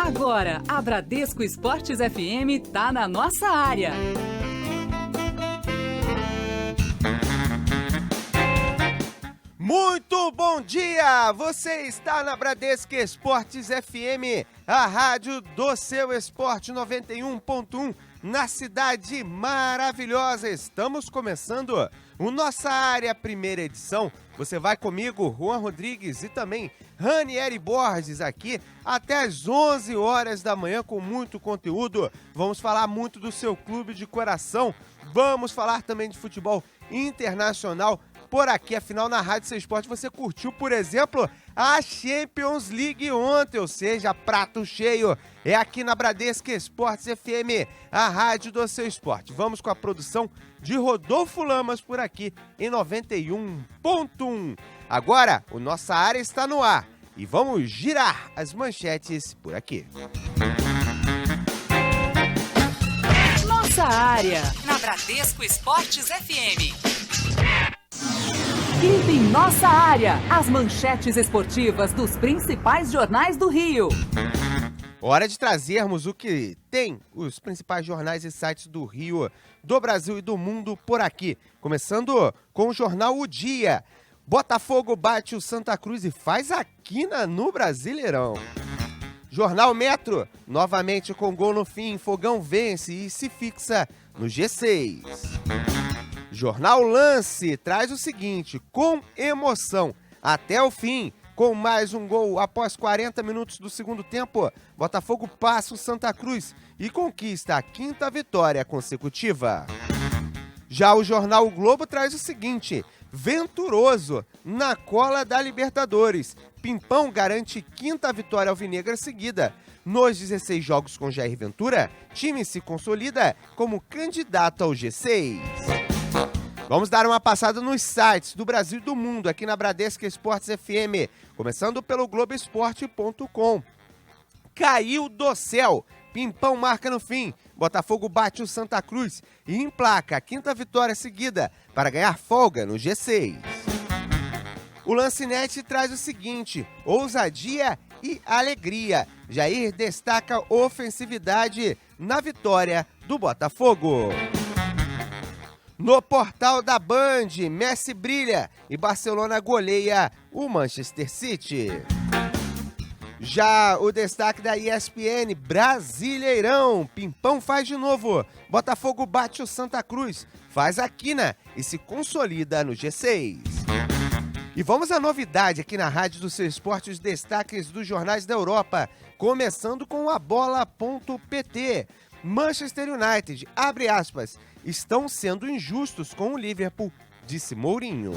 Agora, a Bradesco Esportes FM tá na nossa área. Muito bom dia! Você está na Bradesco Esportes FM, a rádio do seu esporte 91.1, na cidade maravilhosa. Estamos começando o Nossa Área, primeira edição. Você vai comigo, Juan Rodrigues, e também Ranieri Borges, aqui até às 11 horas da manhã com muito conteúdo. Vamos falar muito do seu clube de coração, vamos falar também de futebol internacional por aqui. Afinal, na Rádio Seu Esporte você curtiu, por exemplo, a Champions League ontem, ou seja, prato cheio. É aqui na Bradesco Esportes FM, a rádio do seu esporte. Vamos com a produção de Rodolfo Lamas por aqui em 91.1. Agora, o Nossa Área está no ar e vamos girar as manchetes por aqui. Nossa Área, na Bradesco Esportes FM. Quinta em Nossa Área, as manchetes esportivas dos principais jornais do Rio. Hora de trazermos o que tem os principais jornais e sites do Rio, do Brasil e do mundo por aqui. Começando com o jornal O Dia. Botafogo bate o Santa Cruz e faz a quina no Brasileirão. Jornal Metro, novamente com gol no fim, Fogão vence e se fixa no G6. Jornal Lance traz o seguinte: com emoção até o fim, com mais um gol após 40 minutos do segundo tempo, Botafogo passa o Santa Cruz e conquista a quinta vitória consecutiva. Já o jornal O Globo traz o seguinte: venturoso na cola da Libertadores, Pimpão garante quinta vitória alvinegra seguida. Nos 16 jogos com Jair Ventura, time se consolida como candidato ao G6. Vamos dar uma passada nos sites do Brasil e do mundo, aqui na Bradesco Esportes FM, começando pelo Globoesporte.com. Caiu do céu, Pimpão marca no fim, Botafogo bate o Santa Cruz e emplaca a quinta vitória seguida para ganhar folga no G6. O Lancinete traz o seguinte: ousadia e alegria. Jair destaca ofensividade na vitória do Botafogo. No portal da Band, Messi brilha e Barcelona goleia o Manchester City. Já o destaque da ESPN, Brasileirão, Pimpão faz de novo, Botafogo bate o Santa Cruz, faz a quina e se consolida no G6. E vamos à novidade aqui na Rádio do Seu Esporte, os destaques dos jornais da Europa, começando com a bola.pt. Manchester United, abre aspas, estão sendo injustos com o Liverpool, disse Mourinho.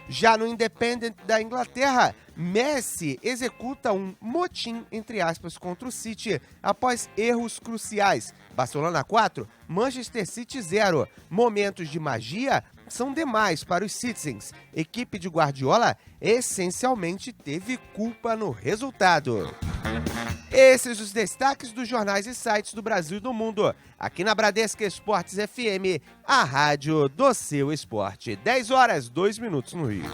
Já no Independent da Inglaterra, Messi executa um motim, entre aspas, contra o City após erros cruciais. Barcelona 4, Manchester City 0. Momentos de magia são demais para os Citizens. Equipe de Guardiola essencialmente teve culpa no resultado. Esses os destaques dos jornais e sites do Brasil e do mundo, aqui na Bradesco Esportes FM, a rádio do seu esporte. 10 horas, 2 minutos no Rio.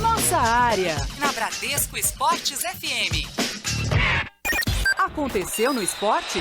Nossa Área, na Bradesco Esportes FM. Aconteceu no esporte?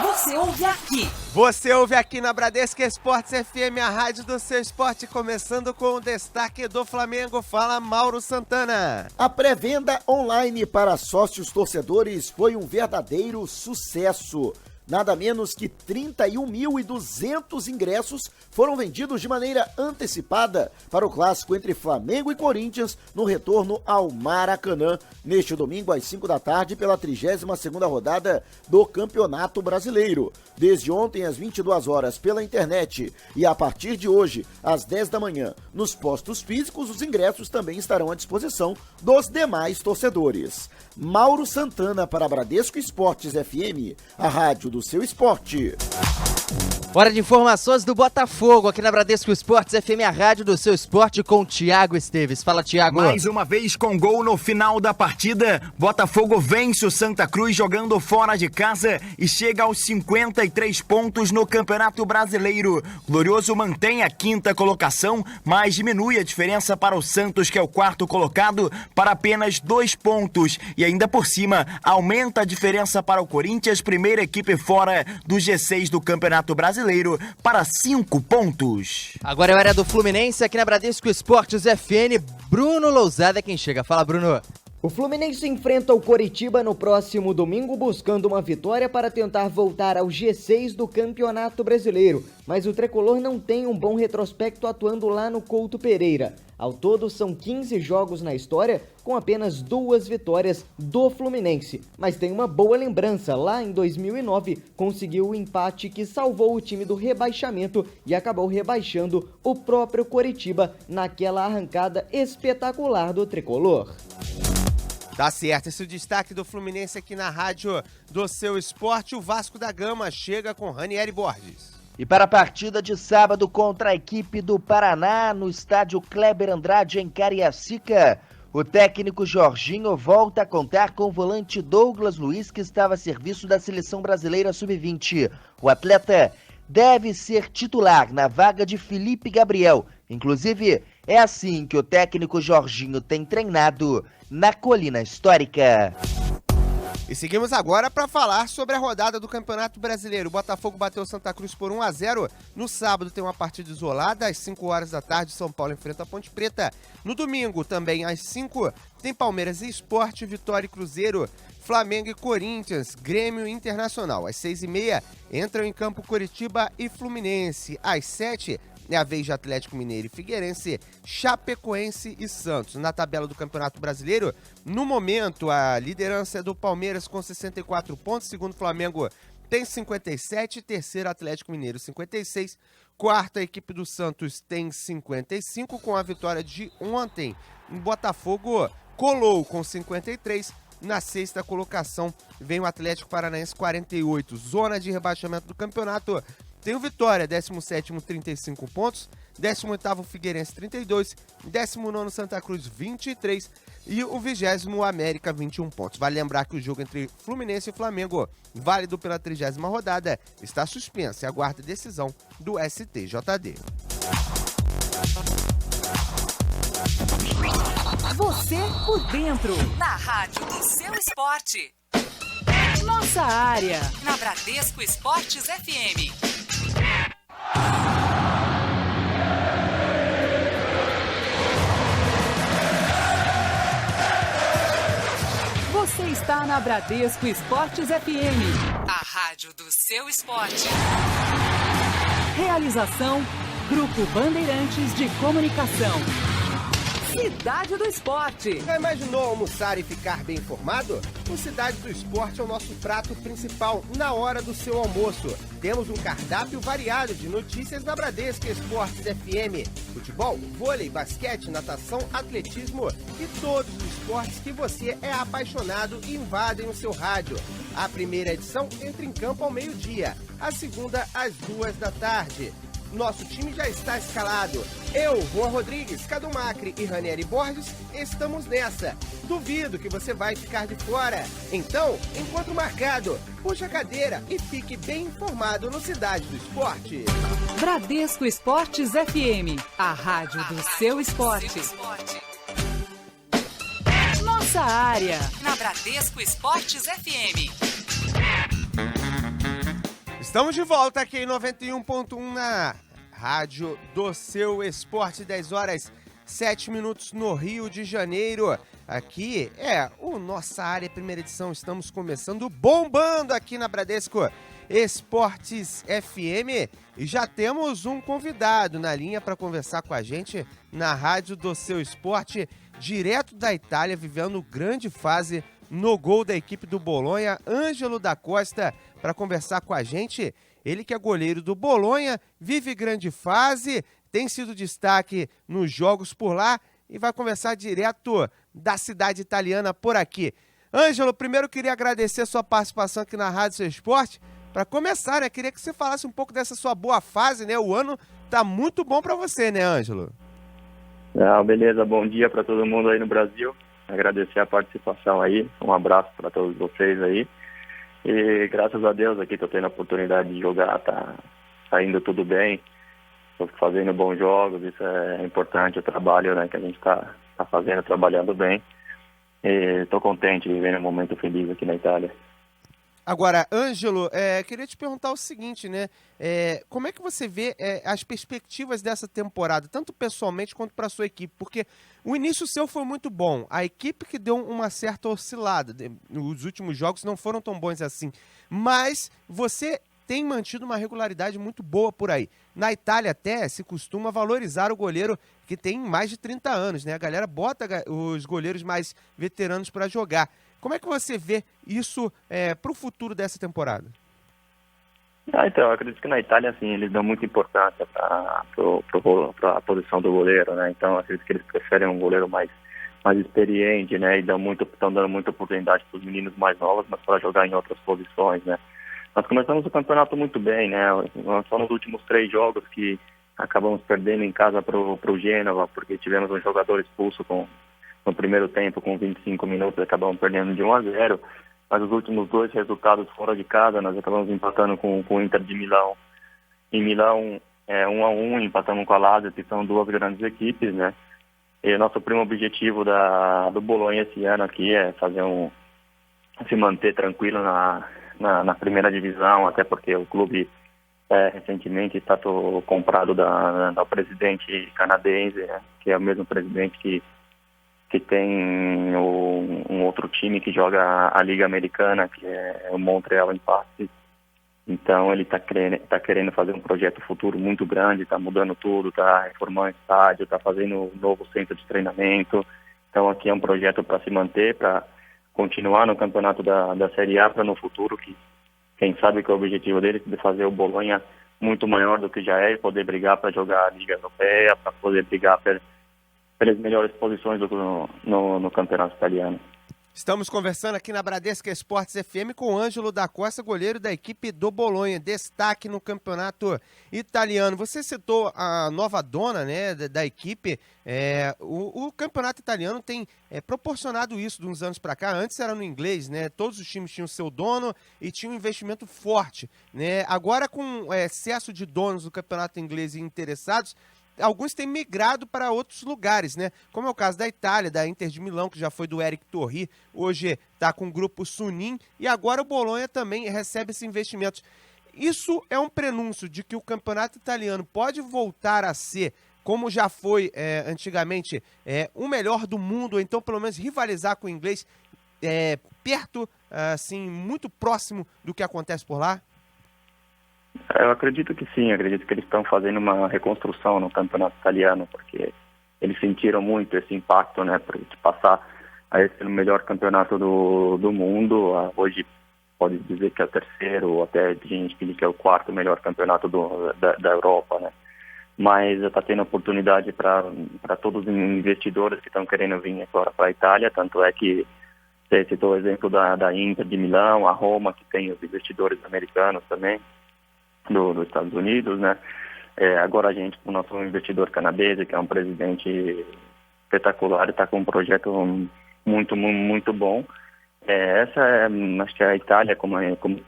Você ouve aqui. Você ouve aqui na Bradesco Esportes FM, a rádio do seu esporte, começando com o destaque do Flamengo. Fala, Mauro Santana. A pré-venda online para sócios torcedores foi um verdadeiro sucesso. Nada menos que 31.200 ingressos foram vendidos de maneira antecipada para o clássico entre Flamengo e Corinthians no retorno ao Maracanã, neste domingo às 5 da tarde pela 32ª rodada do Campeonato Brasileiro. Desde ontem às 22 horas pela internet e a partir de hoje às 10 da manhã nos postos físicos, os ingressos também estarão à disposição dos demais torcedores. Mauro Santana para Bradesco Esportes FM, a rádio do seu esporte. Hora de informações do Botafogo, aqui na Bradesco Esportes FM, a rádio do seu esporte, com o Thiago Esteves. Fala, Thiago. Mais uma vez com gol no final da partida, Botafogo vence o Santa Cruz jogando fora de casa e chega aos 53 pontos no Campeonato Brasileiro. Glorioso mantém a 5ª colocação, mas diminui a diferença para o Santos, que é o 4º colocado, para apenas 2 pontos. E ainda por cima, aumenta a diferença para o Corinthians, primeira equipe fora do G6 do Campeonato Brasileiro, para 5 pontos. Agora é a hora do Fluminense, aqui na Bradesco Esportes FN. Bruno Lousada é quem chega. Fala, Bruno. O Fluminense enfrenta o Coritiba no próximo domingo, buscando uma vitória para tentar voltar ao G6 do Campeonato Brasileiro. Mas o tricolor não tem um bom retrospecto atuando lá no Couto Pereira. Ao todo, são 15 jogos na história, com apenas 2 vitórias do Fluminense. Mas tem uma boa lembrança, lá em 2009, conseguiu o empate que salvou o time do rebaixamento e acabou rebaixando o próprio Coritiba naquela arrancada espetacular do tricolor. Tá certo, esse é o destaque do Fluminense aqui na rádio do seu esporte. O Vasco da Gama chega com Ranieri Borges. E para a partida de sábado contra a equipe do Paraná, no estádio Kleber Andrade, em Cariacica, o técnico Jorginho volta a contar com o volante Douglas Luiz, que estava a serviço da Seleção Brasileira Sub-20. O atleta deve ser titular na vaga de Felipe Gabriel. Inclusive, é assim que o técnico Jorginho tem treinado na Colina Histórica. E seguimos agora para falar sobre a rodada do Campeonato Brasileiro. O Botafogo bateu o Santa Cruz por 1-0. No sábado tem uma partida isolada, às 5 horas da tarde, São Paulo enfrenta a Ponte Preta. No domingo, também às 5, tem Palmeiras e Sport, Vitória e Cruzeiro, Flamengo e Corinthians, Grêmio e Internacional. Às 6h30, entram em campo Coritiba e Fluminense. Às 7, é a vez de Atlético Mineiro e Figueirense, Chapecoense e Santos. Na tabela do Campeonato Brasileiro, no momento, a liderança é do Palmeiras com 64 pontos, segundo Flamengo tem 57, terceiro Atlético Mineiro 56, quarta a equipe do Santos tem 55, com a vitória de ontem. O Botafogo colou com 53, na sexta colocação vem o Atlético Paranaense 48, zona de rebaixamento do campeonato. Tem o Vitória, 17º, 35 pontos, 18º Figueirense, 32, 19º Santa Cruz, 23 e o 20º América, 21 pontos. Vale lembrar que o jogo entre Fluminense e Flamengo, válido pela 30ª rodada, está suspenso e aguarda decisão do STJD. Você por dentro, na rádio do seu esporte. Nossa área, na Bradesco Esportes FM. Você está na Bradesco Esportes FM, a rádio do seu esporte. Realização, Grupo Bandeirantes de Comunicação. Cidade do Esporte. Já imaginou almoçar e ficar bem informado? O Cidade do Esporte é o nosso prato principal na hora do seu almoço. Temos um cardápio variado de notícias da Bradesco Esportes FM. Futebol, vôlei, basquete, natação, atletismo e todos os esportes que você é apaixonado e invadem o seu rádio. A primeira edição entra em campo ao meio-dia, a segunda às 2 da tarde. Nosso time já está escalado. Eu, Juan Rodrigues, Cadu Macri e Ranieri Borges estamos nessa. Duvido que você vai ficar de fora. Então, encontro marcado. Puxa a cadeira e fique bem informado no Cidade do Esporte. Bradesco Esportes FM, a rádio do seu esporte. Nossa área, na Bradesco Esportes FM. Estamos de volta aqui em 91.1 na rádio do seu esporte, 10 horas 7 minutos no Rio de Janeiro. Aqui é o Nossa Área, primeira edição. Estamos começando bombando aqui na Bradesco Esportes FM e já temos um convidado na linha para conversar com a gente na rádio do seu esporte, direto da Itália, vivendo grande fase no gol da equipe do Bolonha, Ângelo da Costa, para conversar com a gente. Ele que é goleiro do Bolonha, vive grande fase, tem sido destaque nos jogos por lá e vai conversar direto da cidade italiana por aqui. Ângelo, primeiro queria agradecer a sua participação aqui na Rádio Seu Esporte. para começar, né, queria que você falasse um pouco dessa sua boa fase, né? O ano tá muito bom para você, né, Ângelo? Beleza, bom dia para todo mundo aí no Brasil. Agradecer a participação aí, um abraço para todos vocês aí. E graças a Deus aqui tô tendo a oportunidade de jogar, tá indo tudo bem. Tô fazendo bons jogos, isso é importante, o trabalho, né, que a gente tá fazendo, trabalhando bem. E tô contente, vivendo um momento feliz aqui na Itália. Agora, Ângelo, queria te perguntar o seguinte, né? Como é que você vê as perspectivas dessa temporada, tanto pessoalmente quanto para a sua equipe? Porque o início seu foi muito bom, a equipe que deu uma certa oscilada, os últimos jogos não foram tão bons assim, mas você tem mantido uma regularidade muito boa por aí. Na Itália até se costuma valorizar o goleiro que tem mais de 30 anos, né? A galera bota os goleiros mais veteranos para jogar. Como é que você vê isso para o futuro dessa temporada? Então, eu acredito que na Itália, assim, eles dão muita importância para a posição do goleiro, né? Então, eu acredito que eles preferem um goleiro mais experiente, né? E estão dando muita oportunidade para os meninos mais novos, mas para jogar em outras posições, né? Nós começamos o campeonato muito bem, né? Só nos últimos 3 jogos que acabamos perdendo em casa para o Gênova, porque tivemos um jogador expulso no primeiro tempo, com 25 minutos, acabamos perdendo de 1-0. Mas os últimos 2 resultados fora de casa, nós acabamos empatando com o Inter de Milão. Em Milão, 1-1, empatamos com a Lazio, que são 2 grandes equipes, né? E nosso primo objetivo do Bolonha esse ano aqui é se manter tranquilo na primeira divisão, até porque o clube recentemente está comprado da presidente canadense, né? Que é o mesmo presidente que tem um outro time que joga a Liga Americana, que é o Montreal Impact. Então ele está querendo fazer um projeto futuro muito grande, está mudando tudo, está reformando o estádio, está fazendo um novo centro de treinamento. Então aqui é um projeto para se manter, para continuar no campeonato da Série A, para no futuro, que quem sabe que o objetivo dele é de fazer o Bolonha muito maior do que já é, e poder brigar para jogar a Liga Europeia, para poder brigar pelas melhores posições no campeonato italiano. Estamos conversando aqui na Bradesco Esportes FM com o Ângelo da Costa, goleiro da equipe do Bolonha, destaque no campeonato italiano. Você citou a nova dona, né, da equipe. O campeonato italiano tem proporcionado isso de uns anos para cá. Antes era no inglês, né? Todos os times tinham seu dono e tinham um investimento forte, né? Agora, com excesso de donos do campeonato inglês e interessados, alguns têm migrado para outros lugares, né? Como é o caso da Itália, da Inter de Milão, que já foi do Eric Torri, hoje está com o grupo Sunin, e agora o Bolonha também recebe esses investimentos. Isso é um prenúncio de que o campeonato italiano pode voltar a ser, como já foi antigamente, o melhor do mundo, ou então pelo menos rivalizar com o inglês, perto, assim, muito próximo do que acontece por lá? Eu acredito que sim, acredito que eles estão fazendo uma reconstrução no campeonato italiano, porque eles sentiram muito esse impacto, né, de passar a ser o melhor campeonato do mundo. Hoje pode dizer que é o terceiro, ou até gente que diz que é o 4º melhor campeonato da Europa, né. Mas está tendo oportunidade para todos os investidores que estão querendo vir agora para a Itália, tanto é que você citou o exemplo da Inter de Milão, a Roma, que tem os investidores americanos também, dos Estados Unidos, né? Agora a gente, o nosso investidor canadense, que é um presidente espetacular, está com um projeto muito, muito bom. Acho que a Itália, como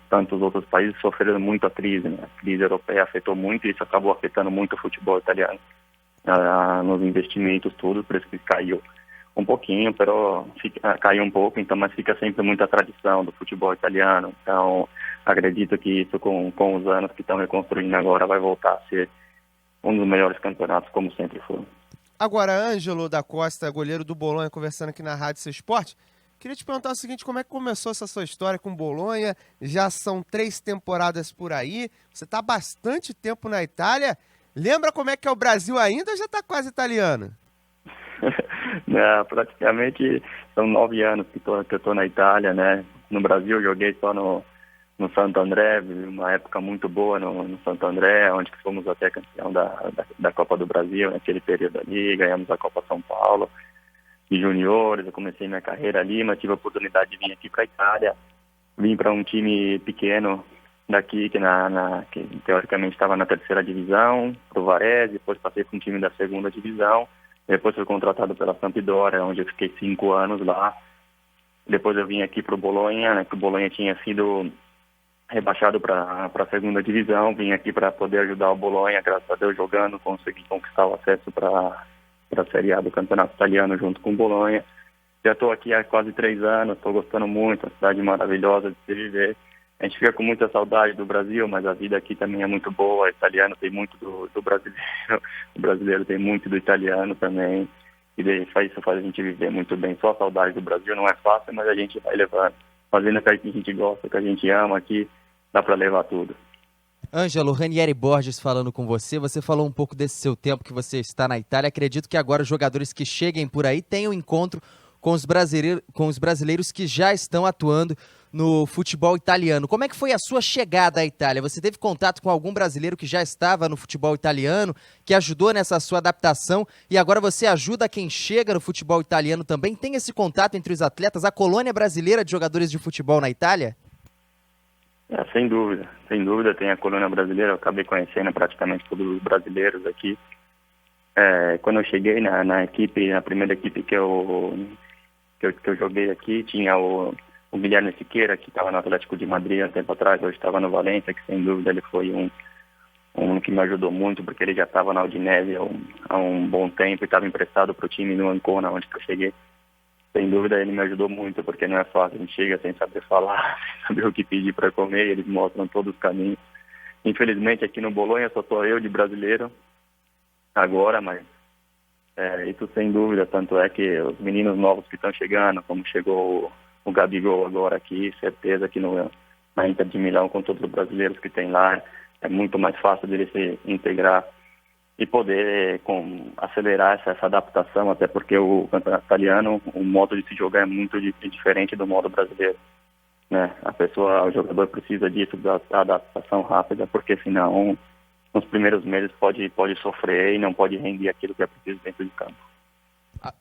tantos outros países, sofreram muito a crise, né? A crise europeia afetou muito e isso acabou afetando muito o futebol italiano, nos investimentos, tudo, por isso que caiu um pouquinho, caiu um pouco, então, mas fica sempre muita tradição do futebol italiano. Então, acredito que isso, com os anos que estão reconstruindo agora, vai voltar a ser um dos melhores campeonatos, como sempre foi. Agora, Ângelo da Costa, goleiro do Bolonha, conversando aqui na Rádio Seu Esporte, queria te perguntar o seguinte: como é que começou essa sua história com o Bolonha? Já são 3 temporadas por aí, você está há bastante tempo na Itália. Lembra como é que é o Brasil ainda ou já está quase italiano? Praticamente são 9 anos que eu estou na Itália, né? No Brasil eu joguei só no Santo André, uma época muito boa no Santo André, onde fomos até campeão da Copa do Brasil naquele período ali, ganhamos a Copa São Paulo de juniores. Eu comecei minha carreira ali, mas tive a oportunidade de vir aqui para a Itália, vim para um time pequeno daqui, que teoricamente estava na terceira divisão, para o Varese, depois passei para um time da segunda divisão, depois fui contratado pela Sampdoria, onde eu fiquei 5 anos lá. Depois eu vim aqui para o Bolonha, né, que o Bolonha tinha sido rebaixado para a segunda divisão, vim aqui para poder ajudar o Bolonha, graças a Deus jogando, consegui conquistar o acesso para a Série A do Campeonato Italiano junto com o Bolonha. Já estou aqui há quase 3 anos, estou gostando muito, uma cidade maravilhosa de se viver. A gente fica com muita saudade do Brasil, mas a vida aqui também é muito boa. O italiano tem muito do brasileiro, o brasileiro tem muito do italiano também. E isso faz a gente viver muito bem. Só a saudade do Brasil não é fácil, mas a gente vai levando. Fazendo o que a gente gosta, o que a gente ama aqui, dá para levar tudo. Ângelo, Ranieri Borges falando com você. Você falou um pouco desse seu tempo que você está na Itália. Acredito que agora os jogadores que cheguem por aí tenham encontro com os brasileiros que já estão atuando no futebol italiano. Como é que foi a sua chegada à Itália? Você teve contato com algum brasileiro que já estava no futebol italiano, que ajudou nessa sua adaptação, e agora você ajuda quem chega no futebol italiano também? Tem esse contato entre os atletas, a colônia brasileira de jogadores de futebol na Itália? Sem dúvida tem a colônia brasileira. Eu acabei conhecendo praticamente todos os brasileiros aqui. Quando eu cheguei na primeira equipe que eu joguei aqui, tinha o Guilherme Siqueira, que estava no Atlético de Madrid há tempo atrás, hoje estava no Valência, que sem dúvida ele foi um que me ajudou muito, porque ele já estava na Udinese há um bom tempo e estava emprestado para o time no Ancona, onde eu cheguei. Sem dúvida ele me ajudou muito, porque não é fácil, a gente chega sem saber falar, sem saber o que pedir para comer, eles mostram todos os caminhos. Infelizmente aqui no Bolonha só estou eu de brasileiro agora, mas isso sem dúvida, tanto é que os meninos novos que estão chegando, como chegou o Gabigol agora aqui, certeza que na Inter de Milão, com todos os brasileiros que tem lá, é muito mais fácil de ele se integrar e poder acelerar essa adaptação, até porque o campeonato italiano, o modo de se jogar é muito diferente do modo brasileiro, né? O jogador precisa disso, da adaptação rápida, porque senão nos primeiros meses pode sofrer e não pode render aquilo que é preciso dentro de campo.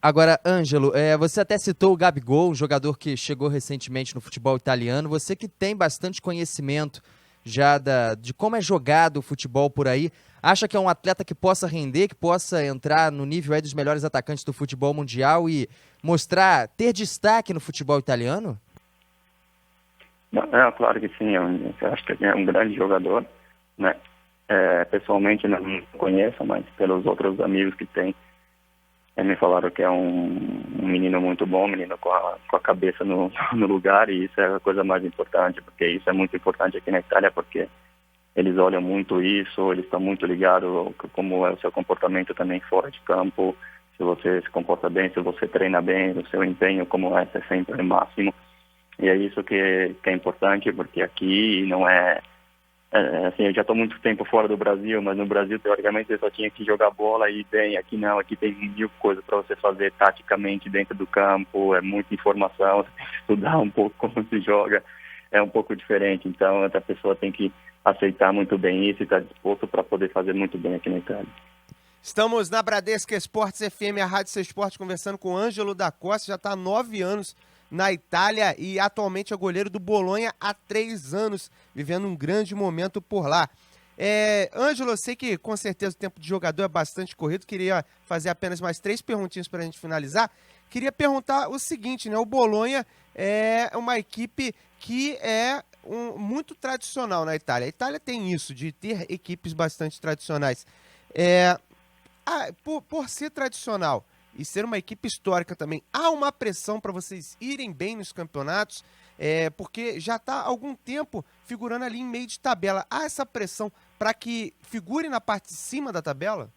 Agora, Ângelo, você até citou o Gabigol, um jogador que chegou recentemente no futebol italiano. Você que tem bastante conhecimento já de como é jogado o futebol por aí, acha que é um atleta que possa render, que possa entrar no nível aí dos melhores atacantes do futebol mundial e ter destaque no futebol italiano? Claro que sim, eu acho que é um grande jogador, né? Pessoalmente não conheço, mas pelos outros amigos que tem, me falaram que é um menino muito bom, um menino com a cabeça no lugar, e isso é a coisa mais importante, porque isso é muito importante aqui na Itália, porque eles olham muito isso, eles estão muito ligados como é o seu comportamento também fora de campo, se você se comporta bem, se você treina bem, o seu empenho como é sempre o máximo. E é isso que é importante, porque aqui não assim, eu já estou muito tempo fora do Brasil, mas no Brasil, teoricamente, você só tinha que jogar bola e bem. Aqui não, aqui tem 1000 coisas para você fazer taticamente dentro do campo, é muita informação, você tem que estudar um pouco como se joga, é um pouco diferente. Então, a pessoa tem que aceitar muito bem isso e estar disposto para poder fazer muito bem aqui na Itália. Estamos na Bradesco Esportes FM, a Rádio Seu Esporte, conversando com o Ângelo da Costa, já está há 9 anos na Itália e atualmente é goleiro do Bolonha há 3 anos, vivendo um grande momento por lá. Ângelo, eu sei que com certeza o tempo de jogador é bastante corrido, queria fazer apenas mais 3 perguntinhas para a gente finalizar. Queria perguntar o seguinte, né? O Bolonha é uma equipe que é muito tradicional na Itália. A Itália tem isso, de ter equipes bastante tradicionais. Por ser tradicional e ser uma equipe histórica também, há uma pressão para vocês irem bem nos campeonatos, porque já está há algum tempo figurando ali em meio de tabela. Há essa pressão para que figure na parte de cima da tabela?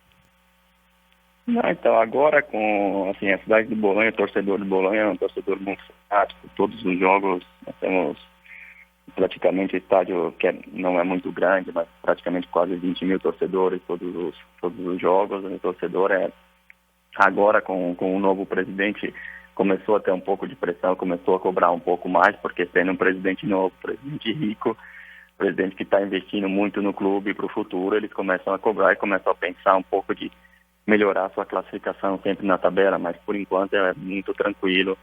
Não, então agora com a cidade do Bolonha, o torcedor do Bolonha é um torcedor muito fanático. Todos os jogos nós temos praticamente estádio que não é muito grande, mas praticamente quase 20 mil torcedores, todos os jogos. O torcedor agora com o novo presidente começou a ter um pouco de pressão, começou a cobrar um pouco mais, porque tendo um presidente novo, presidente rico, presidente que está investindo muito no clube para o futuro, eles começam a cobrar e começam a pensar um pouco de melhorar sua classificação sempre na tabela, mas por enquanto é muito tranquilo.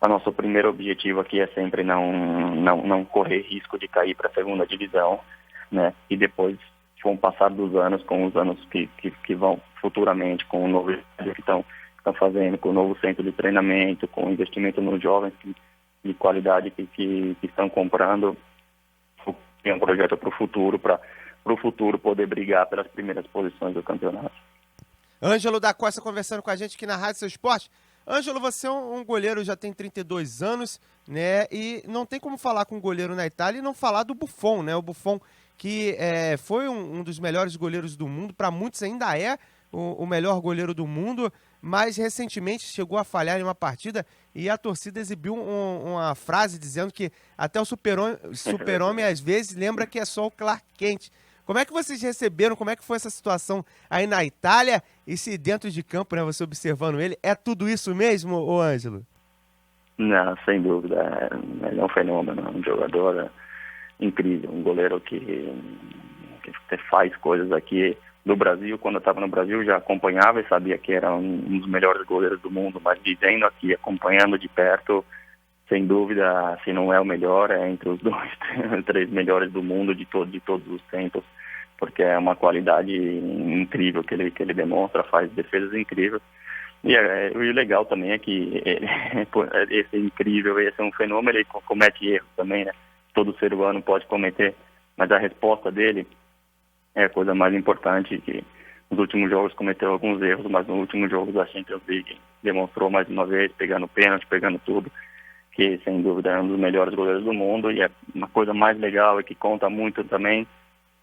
O nosso primeiro objetivo aqui é sempre não correr risco de cair para a segunda divisão, né? E depois, com o passar dos anos, com os anos que vão futuramente, com o novo que estão fazendo, com o novo centro de treinamento, com o investimento nos jovens de qualidade que estão comprando, tem um projeto para o futuro poder brigar pelas primeiras posições do campeonato. Ângelo da Costa conversando com a gente aqui na Rádio Seu Esporte. Ângelo, você é um goleiro, já tem 32 anos, né? E não tem como falar com um goleiro na Itália e não falar do Buffon, né? O Buffon que foi um dos melhores goleiros do mundo, para muitos ainda é o melhor goleiro do mundo, mas recentemente chegou a falhar em uma partida e a torcida exibiu uma frase dizendo que até o super-homem às vezes lembra que é só o Clark Kent. Como é que vocês receberam, como é que foi essa situação aí na Itália e se dentro de campo, né, você observando ele, é tudo isso mesmo, ô Ângelo? Não, sem dúvida, ele é um fenômeno, um jogador incrível, um goleiro que faz coisas aqui no Brasil. Quando eu estava no Brasil já acompanhava e sabia que era um dos melhores goleiros do mundo, mas vivendo aqui, acompanhando de perto, sem dúvida, se não é o melhor, é entre os 3 melhores do mundo de todos os tempos, porque é uma qualidade incrível que ele demonstra, faz defesas incríveis. E o legal também é que esse incrível, esse é um fenômeno, ele comete erros também, né? Todo ser humano pode cometer, mas a resposta dele é a coisa mais importante, que nos últimos jogos cometeu alguns erros, mas nos últimos jogos da Champions League demonstrou mais uma vez, pegando pênalti, pegando tudo, que sem dúvida é um dos melhores goleiros do mundo. E uma coisa mais legal e que conta muito também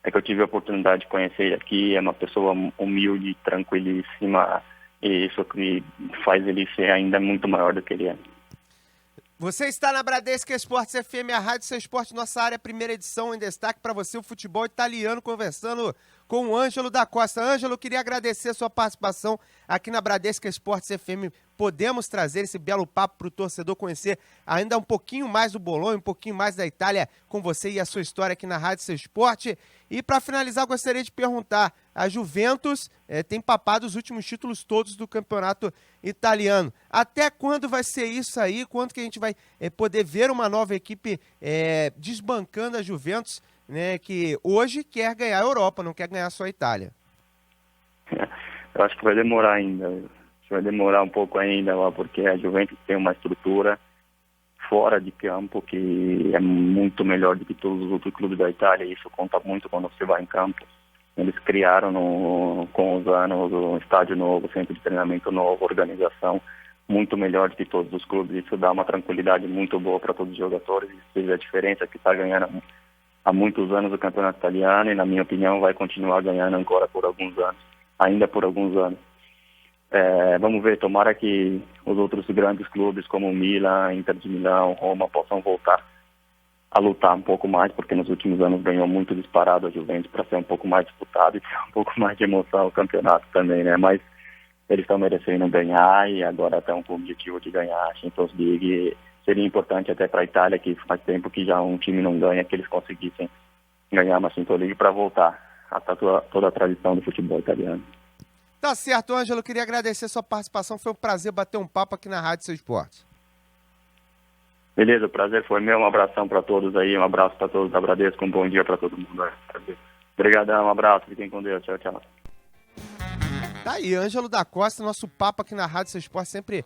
é que eu tive a oportunidade de conhecer ele aqui. É uma pessoa humilde, tranquilíssima, e isso que faz ele ser ainda muito maior do que ele é. Você está na Bradesco Esportes FM, a Rádio Seu Esporte, nossa área, primeira edição, em destaque para você o futebol italiano, conversando com o Ângelo da Costa. Ângelo, queria agradecer a sua participação aqui na Bradesco Esportes FM. Podemos trazer esse belo papo para o torcedor conhecer ainda um pouquinho mais do Bolonha, um pouquinho mais da Itália com você e a sua história aqui na Rádio Seu Esporte. E para finalizar, gostaria de perguntar, a Juventus tem papado os últimos títulos todos do campeonato italiano. Até quando vai ser isso aí? Quando que a gente vai poder ver uma nova equipe desbancando a Juventus, né, que hoje quer ganhar a Europa, não quer ganhar só a Itália? Eu acho que vai demorar ainda. Vai demorar um pouco ainda, porque a Juventus tem uma estrutura fora de campo que é muito melhor do que todos os outros clubes da Itália, e isso conta muito quando você vai em campo. Eles criaram com os anos um estádio novo, centro de treinamento novo, organização muito melhor do que todos os clubes. Isso dá uma tranquilidade muito boa para todos os jogadores. Isso fez a diferença, que está ganhando há muitos anos o campeonato italiano, e na minha opinião vai continuar ganhando agora por alguns anos, ainda por alguns anos. Vamos ver, tomara que os outros grandes clubes como o Milan, Inter de Milão, Roma possam voltar a lutar um pouco mais, porque nos últimos anos ganhou muito disparado a Juventus para ser um pouco mais disputado e ter um pouco mais de emoção o campeonato também, né? Mas eles estão merecendo ganhar e agora estão com o objetivo de ganhar a Champions League. Seria importante até para a Itália, que faz tempo que já um time não ganha, que eles conseguissem ganhar uma Champions League para voltar a toda a tradição do futebol italiano. Tá certo, Ângelo, queria agradecer a sua participação, foi um prazer bater um papo aqui na Rádio Seu Esporte. Beleza, o prazer foi meu, um abração para todos aí, um abraço para todos da Bradesco, um bom dia para todo mundo. Obrigadão, um abraço, fiquem com Deus, tchau, tchau. Tá aí, Ângelo da Costa, nosso papo aqui na Rádio Seu Esporte, sempre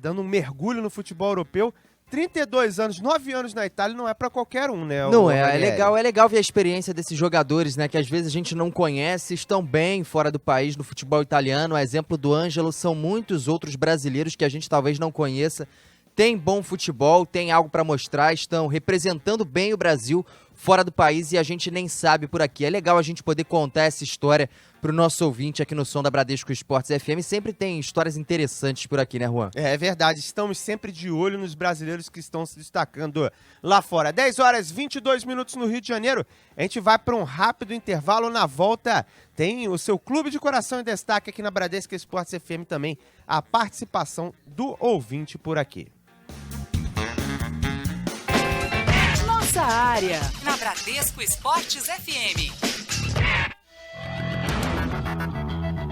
dando um mergulho no futebol europeu. 32 anos, 9 anos na Itália não é pra qualquer um, né? Não é, é legal ver a experiência desses jogadores, né, que às vezes a gente não conhece, estão bem fora do país no futebol italiano. A exemplo do Ângelo, são muitos outros brasileiros que a gente talvez não conheça. Tem bom futebol, tem algo pra mostrar, estão representando bem o Brasil fora do país e a gente nem sabe por aqui. É legal a gente poder contar essa história pro nosso ouvinte aqui no som da Bradesco Esportes FM. Sempre tem histórias interessantes por aqui, né, Juan? É verdade, estamos sempre de olho nos brasileiros que estão se destacando lá fora. 10 horas 22 minutos no Rio de Janeiro. A gente vai para um rápido intervalo. Na volta tem o seu Clube de Coração em destaque aqui na Bradesco Esportes FM também. A participação do ouvinte por aqui. Nossa área, na Bradesco Esportes FM.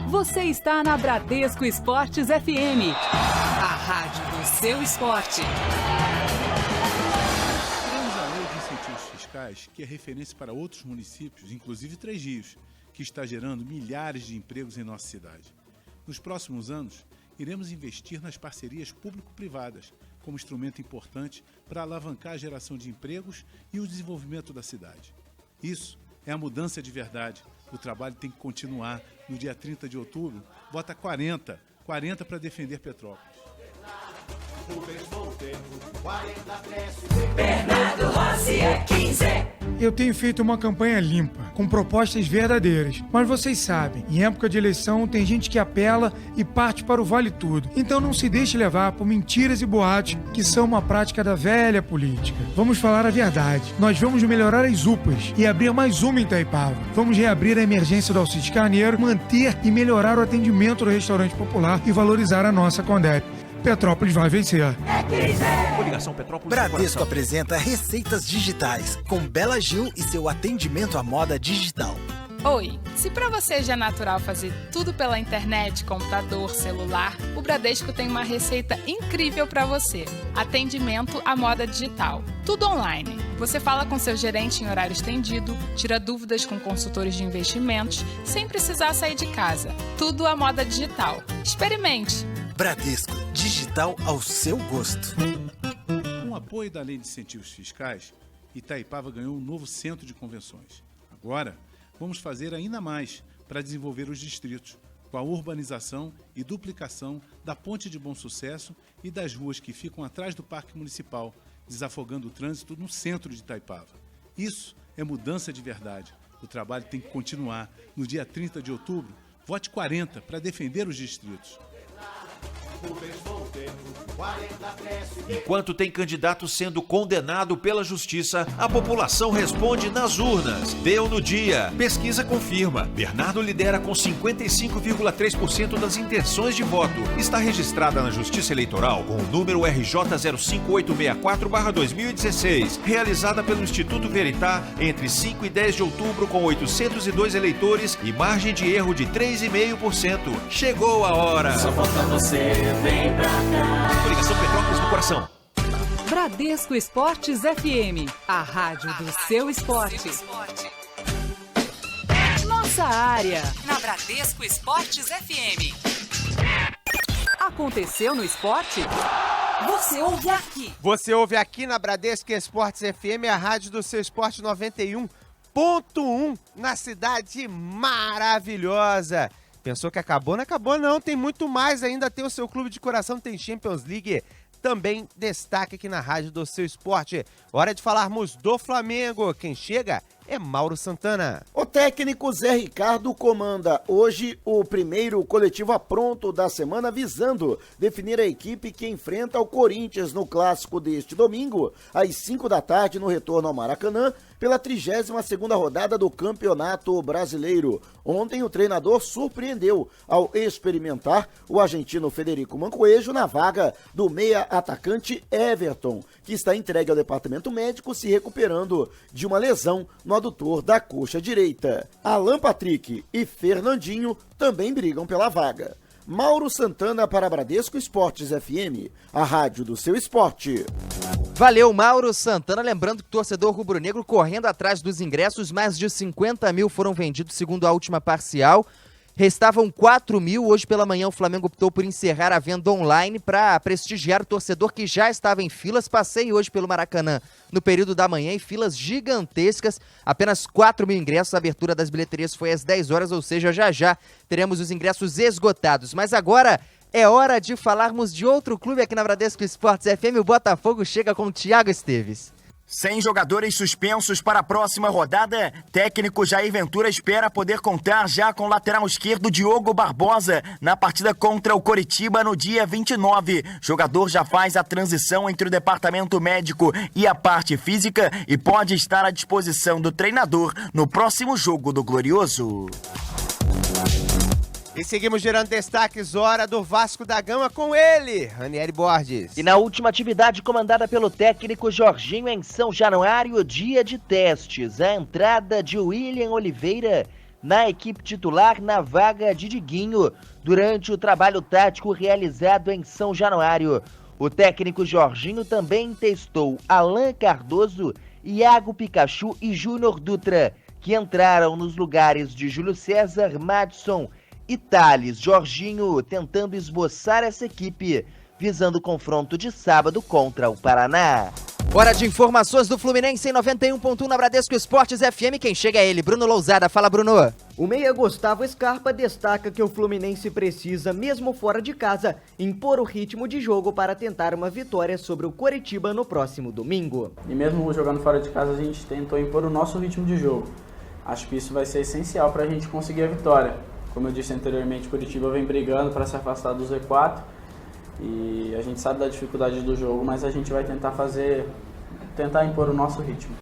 Você está na Bradesco Esportes FM. A rádio do seu esporte. Temos a lei de incentivos fiscais, que é referência para outros municípios, inclusive Três Rios, que está gerando milhares de empregos em nossa cidade. Nos próximos anos, iremos investir nas parcerias público-privadas como instrumento importante para alavancar a geração de empregos e o desenvolvimento da cidade. Isso é a mudança de verdade. O trabalho tem que continuar. No dia 30 de outubro, vota 40 para defender Petrópolis. Bernardo Rossi é 15. Eu tenho feito uma campanha limpa, com propostas verdadeiras. Mas vocês sabem, em época de eleição tem gente que apela e parte para o vale tudo. Então não se deixe levar por mentiras e boatos que são uma prática da velha política. Vamos falar a verdade. Nós vamos melhorar as UPAs e abrir mais uma em Itaipava. Vamos reabrir a emergência do Alcides Carneiro, manter e melhorar o atendimento do restaurante popular e valorizar a nossa Condep. Petrópolis vai vencer. Coligação Petrópolis. Bradesco apresenta Receitas Digitais, com Bela Gil e seu atendimento à moda digital. Oi, se para você já é natural fazer tudo pela internet, computador, celular, o Bradesco tem uma receita incrível para você. Atendimento à moda digital. Tudo online. Você fala com seu gerente em horário estendido, tira dúvidas com consultores de investimentos, sem precisar sair de casa. Tudo à moda digital. Experimente! Bradesco, digital ao seu gosto. Com o apoio da Lei de Incentivos Fiscais, Itaipava ganhou um novo centro de convenções. Agora, vamos fazer ainda mais para desenvolver os distritos, com a urbanização e duplicação da Ponte de Bom Sucesso e das ruas que ficam atrás do Parque Municipal, desafogando o trânsito no centro de Itaipava. Isso é mudança de verdade. O trabalho tem que continuar. No dia 30 de outubro, vote 40 para defender os distritos. Enquanto tem candidato sendo condenado pela justiça, a população responde nas urnas. Deu no dia. Pesquisa confirma. Bernardo lidera com 55,3% das intenções de voto. Está registrada na Justiça Eleitoral com o número RJ 05864/2016, realizada pelo Instituto Veritá entre 5 e 10 de outubro com 802 eleitores e margem de erro de 3,5%. Chegou a hora. Só falta você, vem pra cá. Coligação Petrópolis no coração. Bradesco Esportes FM, a rádio do seu esporte. Nossa área, na Bradesco Esportes FM. Aconteceu no esporte? Você ouve aqui. Você ouve aqui na Bradesco Esportes FM, a rádio do seu esporte 91.1, na cidade maravilhosa. Pensou que acabou? Não acabou não, tem muito mais ainda, tem o seu clube de coração, tem Champions League, também destaque aqui na rádio do seu esporte. Hora de falarmos do Flamengo, quem chega é Mauro Santana. O técnico Zé Ricardo comanda hoje o primeiro coletivo a pronto da semana, visando definir a equipe que enfrenta o Corinthians no clássico deste domingo, às 5 da tarde, no retorno ao Maracanã, pela 32ª rodada do Campeonato Brasileiro. Ontem o treinador surpreendeu ao experimentar o argentino Federico Mancoejo na vaga do meia-atacante Everton, que está entregue ao departamento médico se recuperando de uma lesão no adutor da coxa direita. Alan Patrick e Fernandinho também brigam pela vaga. Mauro Santana para Bradesco Esportes FM, a rádio do seu esporte. Valeu, Mauro Santana. Lembrando que o torcedor rubro-negro correndo atrás dos ingressos, mais de 50 mil foram vendidos segundo a última parcial. Restavam 4 mil. Hoje pela manhã o Flamengo optou por encerrar a venda online para prestigiar o torcedor que já estava em filas. Passei hoje pelo Maracanã no período da manhã em filas gigantescas. Apenas 4 mil ingressos. A abertura das bilheterias foi às 10 horas, ou seja, já teremos os ingressos esgotados. Mas agora é hora de falarmos de outro clube aqui na Bradesco Esportes FM. O Botafogo chega com o Thiago Esteves. 100 jogadores suspensos para a próxima rodada. Técnico Jair Ventura espera poder contar já com o lateral esquerdo Diogo Barbosa na partida contra o Coritiba no dia 29. Jogador já faz a transição entre o departamento médico e a parte física e pode estar à disposição do treinador no próximo jogo do Glorioso. E seguimos gerando destaques, hora do Vasco da Gama com ele, Ranieri Borges. E na última atividade comandada pelo técnico Jorginho em São Januário, dia de testes, a entrada de William Oliveira na equipe titular na vaga de Diguinho durante o trabalho tático realizado em São Januário. O técnico Jorginho também testou Alan Cardoso, Iago Pikachu e Júnior Dutra, que entraram nos lugares de Júlio César, Madison e Thales. Jorginho tentando esboçar essa equipe, visando o confronto de sábado contra o Paraná. Hora de informações do Fluminense em 91.1 na Bradesco Esportes FM. Quem chega é ele, Bruno Lousada. Fala, Bruno. O meia Gustavo Scarpa destaca que o Fluminense precisa, mesmo fora de casa, impor o ritmo de jogo para tentar uma vitória sobre o Coritiba no próximo domingo. E mesmo jogando fora de casa, a gente tentou impor o nosso ritmo de jogo. Acho que isso vai ser essencial para a gente conseguir a vitória. Como eu disse anteriormente, o Coritiba vem brigando para se afastar do Z4 e a gente sabe da dificuldade do jogo, mas a gente vai tentar impor o nosso ritmo.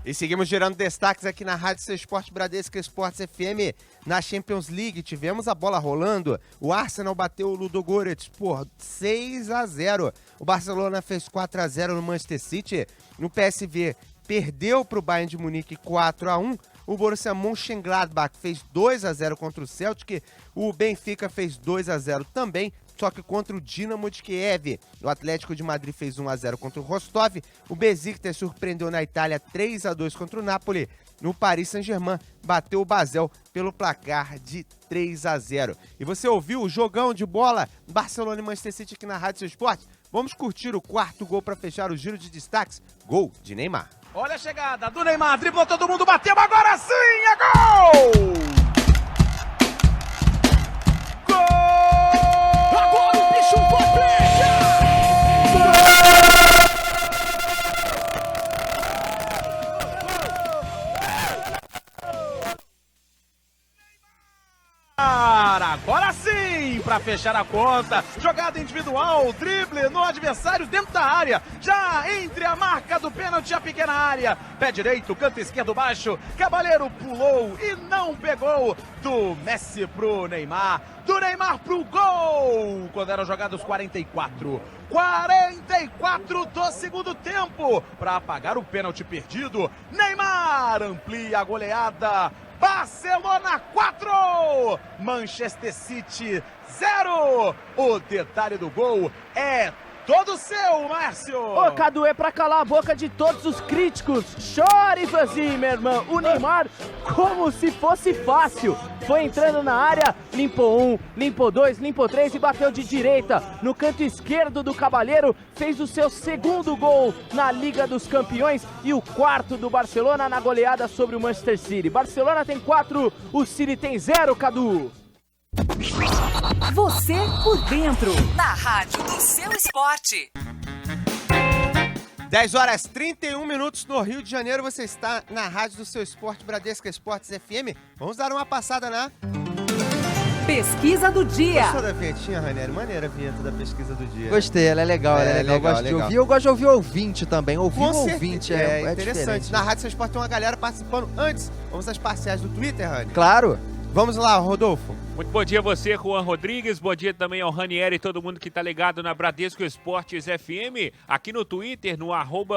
E seguimos gerando destaques aqui na Rádio Seu Esporte Bradesco Esportes FM. Na Champions League tivemos a bola rolando. O Arsenal bateu o Ludogorets por 6-0. O Barcelona fez 4-0 no Manchester City. No PSV perdeu para o Bayern de Munique 4-1. O Borussia Mönchengladbach fez 2-0 contra o Celtic. O Benfica fez 2-0 também, só que contra o Dinamo de Kiev. O Atlético de Madrid fez 1-0 contra o Rostov. O Besiktas surpreendeu na Itália 3-2 contra o Napoli. No Paris Saint-Germain bateu o Basel pelo placar de 3-0. E você ouviu o jogão de bola Barcelona e Manchester City aqui na Rádio Seu Esporte? Vamos curtir o quarto gol para fechar o giro de destaques. Gol de Neymar. Olha a chegada do Neymar, driblou todo mundo, bateu, agora sim, é gol! Gol! Agora o bicho flecha! Agora sim, para fechar a conta, jogada individual, drible no adversário dentro da área, já entre a marca do pênalti e a pequena área, pé direito, canto esquerdo baixo, Cabaleiro pulou e não pegou, do Messi pro Neymar, do Neymar pro gol, quando eram jogados 44 do segundo tempo, para apagar o pênalti perdido, Neymar amplia a goleada, Barcelona 4, Manchester City 0. O detalhe do gol é todo seu, Márcio. Ô, Cadu, é pra calar a boca de todos os críticos. Chore, Vanzinho, meu irmão. O Neymar, como se fosse fácil. Foi entrando na área, limpou um, limpou dois, limpou três e bateu de direita. No canto esquerdo do Cabaleiro, fez o seu segundo gol na Liga dos Campeões e o quarto do Barcelona na goleada sobre o Manchester City. Barcelona tem 4, o City tem 0, Cadu. Você por dentro, na rádio do seu esporte. 10h31 no Rio de Janeiro, você está na rádio do seu esporte Bradesco Esportes FM. Vamos dar uma passada na... Pesquisa do dia. Gostou da vinhetinha, Ranieri? Maneira a vinheta da pesquisa do dia. Gostei, ela é legal, Eu gosto de ouvir. Eu gosto de ouvir o ouvinte também. Ouvir o ouvinte é interessante. Diferente. Na Rádio Seu Esporte tem uma galera participando antes. Vamos às parciais do Twitter, Rani? Claro. Vamos lá, Rodolfo. Muito bom dia a você, Juan Rodrigues. Bom dia também ao Ranieri e todo mundo que tá ligado na Bradesco Esportes FM. Aqui no Twitter, no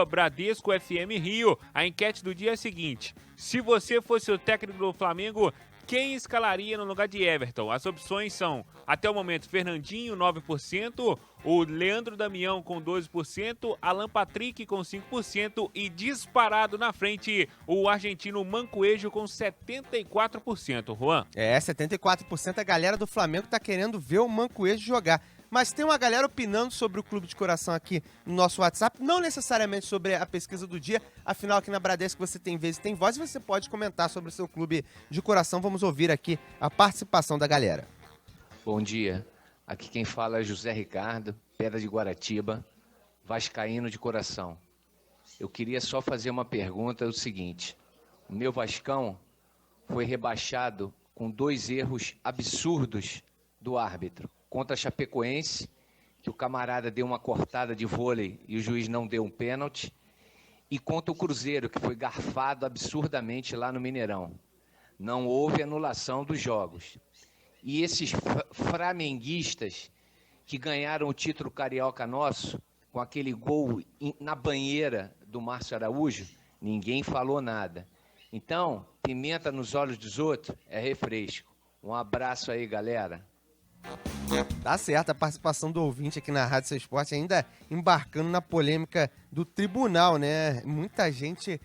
@BradescoFMRio. A enquete do dia é a seguinte: se você fosse o técnico do Flamengo, quem escalaria no lugar de Everton? As opções são, até o momento, Fernandinho, 9%, o Leandro Damião com 12%, Alan Patrick com 5% e disparado na frente o argentino Mancoejo com 74%, Juan. 74% a galera do Flamengo tá querendo ver o Mancoejo jogar. Mas tem uma galera opinando sobre o Clube de Coração aqui no nosso WhatsApp, não necessariamente sobre a pesquisa do dia, afinal aqui na Bradesco você tem vez e tem voz e você pode comentar sobre o seu Clube de Coração. Vamos ouvir aqui a participação da galera. Bom dia, aqui quem fala é José Ricardo, Pedra de Guaratiba, vascaíno de coração. Eu queria só fazer uma pergunta, o seguinte: o meu Vascão foi rebaixado com 2 erros absurdos do árbitro. Contra a Chapecoense, que o camarada deu uma cortada de vôlei e o juiz não deu um pênalti. E contra o Cruzeiro, que foi garfado absurdamente lá no Mineirão. Não houve anulação dos jogos. E esses flamenguistas que ganharam o título carioca nosso, com aquele gol na banheira do Márcio Araújo, ninguém falou nada. Então, Pimenta nos olhos dos outros é refresco. Um abraço aí, galera. Tá certo, a participação do ouvinte aqui na Rádio Seu Esporte ainda embarcando na polêmica do tribunal, né? Muita gente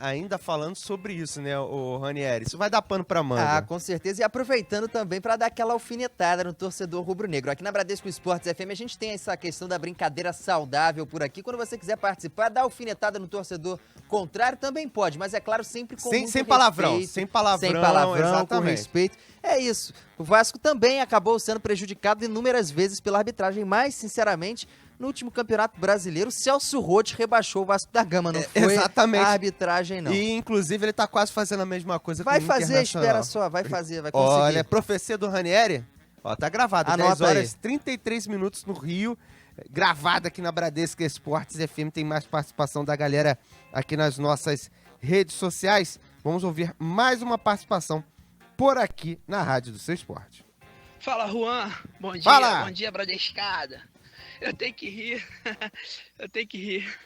ainda falando sobre isso, né, o Ranieri? Isso vai dar pano pra manga. Ah, com certeza. E aproveitando também para dar aquela alfinetada no torcedor rubro-negro. Aqui na Bradesco Esportes FM a gente tem essa questão da brincadeira saudável por aqui. Quando você quiser participar, dar alfinetada no torcedor contrário também pode, mas é claro, sempre com muito sem palavrão, respeito. sem palavrão, Sem palavrão, exatamente. com respeito. É isso. O Vasco também acabou sendo prejudicado inúmeras vezes pela arbitragem, mas, sinceramente, no último Campeonato Brasileiro, o Celso Roth rebaixou o Vasco da Gama, não foi exatamente. a arbitragem, não. E, inclusive, ele tá quase fazendo a mesma coisa Vai com o fazer, Internacional. espera só, vai fazer, vai conseguir. Olha, profecia do Ranieri, ó, tá gravado, Anota 10 horas aí. 33 minutos no Rio, gravado aqui na Bradesco Esportes FM, tem mais participação da galera aqui nas nossas redes sociais. Vamos ouvir mais uma participação por aqui na Rádio do Seu Esporte. Fala, Juan. Bom dia. Fala. Bom dia, Bradescada. Eu tenho que rir. Eu tenho que rir.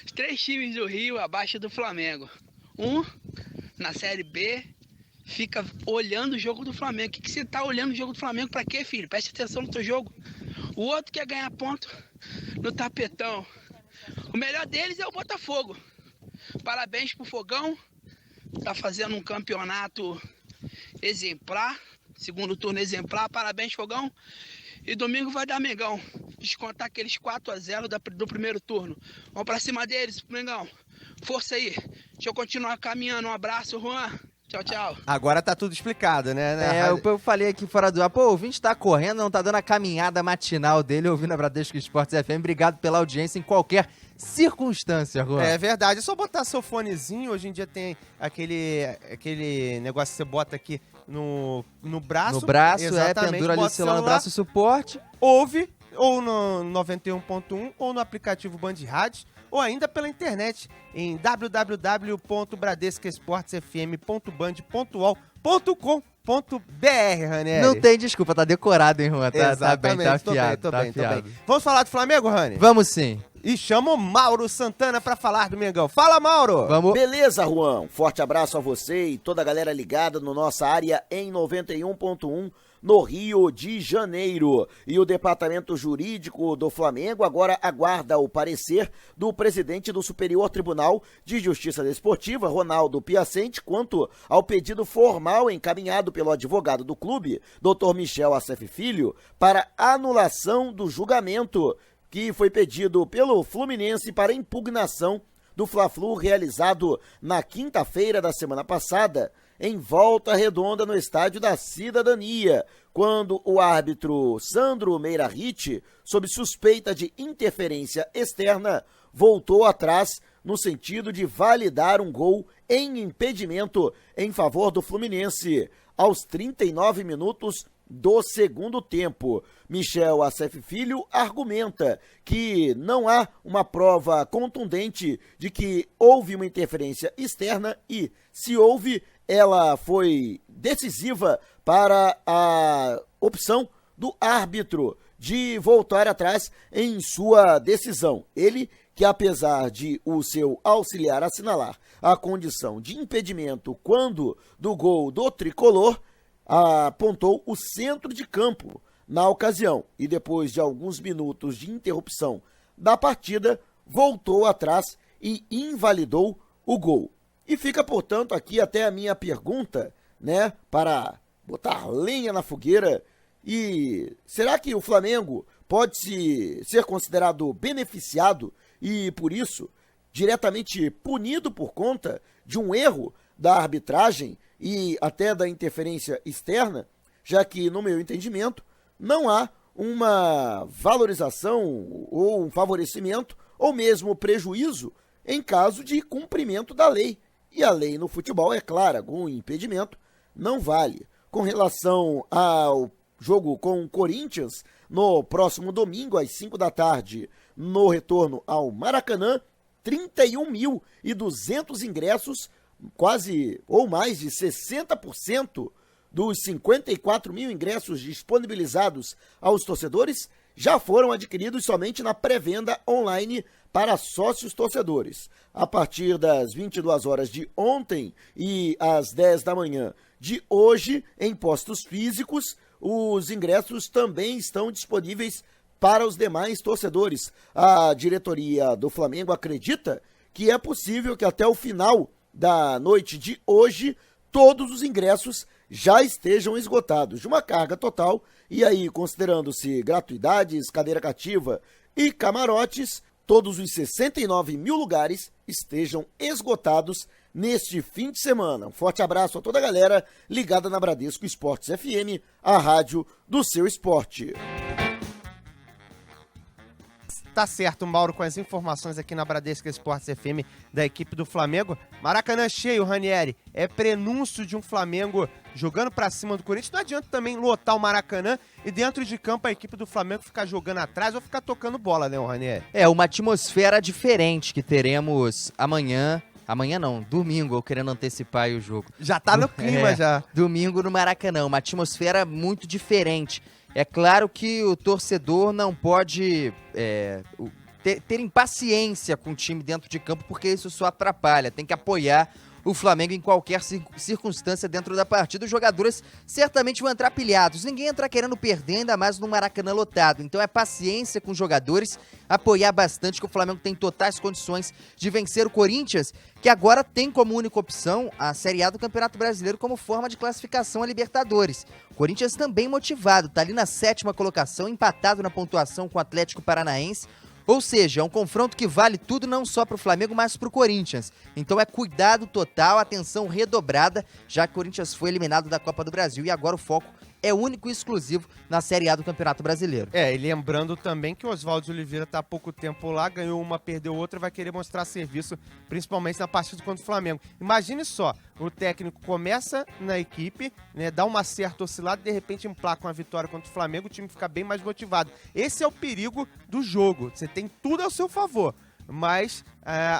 Os 3 times do Rio abaixo do Flamengo. Um, na Série B, fica olhando o jogo do Flamengo. O que você tá olhando o jogo do Flamengo pra quê, filho? Preste atenção no teu jogo. O outro quer ganhar ponto no tapetão. O melhor deles é o Botafogo. Parabéns pro Fogão. Tá fazendo um campeonato exemplar. Segundo turno exemplar. Parabéns, Fogão. E domingo vai dar Mengão. Descontar aqueles 4-0 do primeiro turno. Vamos pra cima deles, Mengão. Força aí. Deixa eu continuar caminhando. Um abraço, Juan. Tchau, tchau. Agora tá tudo explicado, né? Eu falei aqui fora do ar, pô, o ouvinte tá correndo, não tá dando a caminhada matinal dele ouvindo a Bradesco Esportes FM. Obrigado pela audiência em qualquer circunstância, Juan. É verdade, é só botar seu fonezinho. Hoje em dia tem aquele negócio que você bota aqui no braço. No braço, exatamente, pendura ali o celular no celular, braço, suporte. Ouve, ou no 91.1, ou no aplicativo Band Rádios, ou ainda pela internet em www.bradescoesportesfm.band.uol.com.br, Ranieri. Não tem desculpa, tá decorado, hein, Juan? Tá Exatamente, bem, tá tô afiado, bem, tô bem. Vamos falar do Flamengo, Rani? Vamos sim. E chama o Mauro Santana pra falar do Mengão. Fala, Mauro! Vamos. Beleza, Juan? Forte abraço a você e toda a galera ligada no nossa área em 91.1 no Rio de Janeiro. E o Departamento Jurídico do Flamengo agora aguarda o parecer do presidente do Superior Tribunal de Justiça Desportiva, Ronaldo Piacente, quanto ao pedido formal encaminhado pelo advogado do clube, Dr. Michel Assef Filho, para anulação do julgamento que foi pedido pelo Fluminense para impugnação do Fla-Flu realizado na quinta-feira da semana passada, em Volta Redonda, no Estádio da Cidadania, quando o árbitro Sandro Meirahit, sob suspeita de interferência externa, voltou atrás no sentido de validar um gol em impedimento em favor do Fluminense, aos 39 minutos do segundo tempo. Michel Assef Filho argumenta que não há uma prova contundente de que houve uma interferência externa e, se houve, ela foi decisiva para a opção do árbitro de voltar atrás em sua decisão. Ele, que apesar de o seu auxiliar assinalar a condição de impedimento quando do gol do tricolor, apontou o centro de campo na ocasião e depois de alguns minutos de interrupção da partida, voltou atrás e invalidou o gol. E fica, portanto, aqui até a minha pergunta, né, para botar lenha na fogueira. E será que o Flamengo pode ser considerado beneficiado e, por isso, diretamente punido por conta de um erro da arbitragem e até da interferência externa, já que, no meu entendimento, não há uma valorização ou um favorecimento ou mesmo prejuízo em caso de cumprimento da lei. E a lei no futebol é clara, algum impedimento não vale. Com relação ao jogo com o Corinthians, no próximo domingo, às 5 da tarde, no retorno ao Maracanã, 31.200 ingressos, quase ou mais de 60% dos 54 mil ingressos disponibilizados aos torcedores já foram adquiridos somente na pré-venda online para sócios torcedores. A partir das 22 horas de ontem e às 10 da manhã de hoje, em postos físicos, os ingressos também estão disponíveis para os demais torcedores. A diretoria do Flamengo acredita que é possível que até o final da noite de hoje todos os ingressos já estejam esgotados, de uma carga total, e aí, considerando-se gratuidades, cadeira cativa e camarotes, todos os 69 mil lugares estejam esgotados neste fim de semana. Um forte abraço a toda a galera ligada na Bradesco Esportes FM, a rádio do seu esporte. Tá certo, Mauro, com as informações aqui na Bradesco Esportes FM da equipe do Flamengo. Maracanã cheio, Ranieri. É prenúncio de um Flamengo jogando pra cima do Corinthians. Não adianta também lotar o Maracanã e dentro de campo a equipe do Flamengo ficar jogando atrás ou ficar tocando bola, né, Ranieri? É, uma atmosfera diferente que teremos amanhã. Amanhã não, domingo, eu querendo antecipar aí o jogo. Já tá no clima, já. Domingo no Maracanã, uma atmosfera muito diferente. É claro que o torcedor não pode ter impaciência com o time dentro de campo, porque isso só atrapalha. Tem que apoiar o Flamengo em qualquer circunstância dentro da partida. Os jogadores certamente vão entrar pilhados. Ninguém entra querendo perder, ainda mais no Maracanã lotado. Então é paciência com os jogadores, apoiar bastante, que o Flamengo tem totais condições de vencer o Corinthians, que agora tem como única opção a Série A do Campeonato Brasileiro como forma de classificação a Libertadores. O Corinthians também motivado, tá ali na 7ª colocação, empatado na pontuação com o Atlético Paranaense. Ou seja, é um confronto que vale tudo não só para o Flamengo, mas para o Corinthians. Então é cuidado total, atenção redobrada, já que o Corinthians foi eliminado da Copa do Brasil e agora o foco é único e exclusivo na Série A do Campeonato Brasileiro. E lembrando também que o Oswaldo de Oliveira tá há pouco tempo lá, ganhou uma, perdeu outra, vai querer mostrar serviço, principalmente na partida contra o Flamengo. Imagine só, o técnico começa na equipe, né, dá uma certa oscilada, de repente emplaca uma vitória contra o Flamengo, o time fica bem mais motivado. Esse é o perigo do jogo, você tem tudo ao seu favor, mas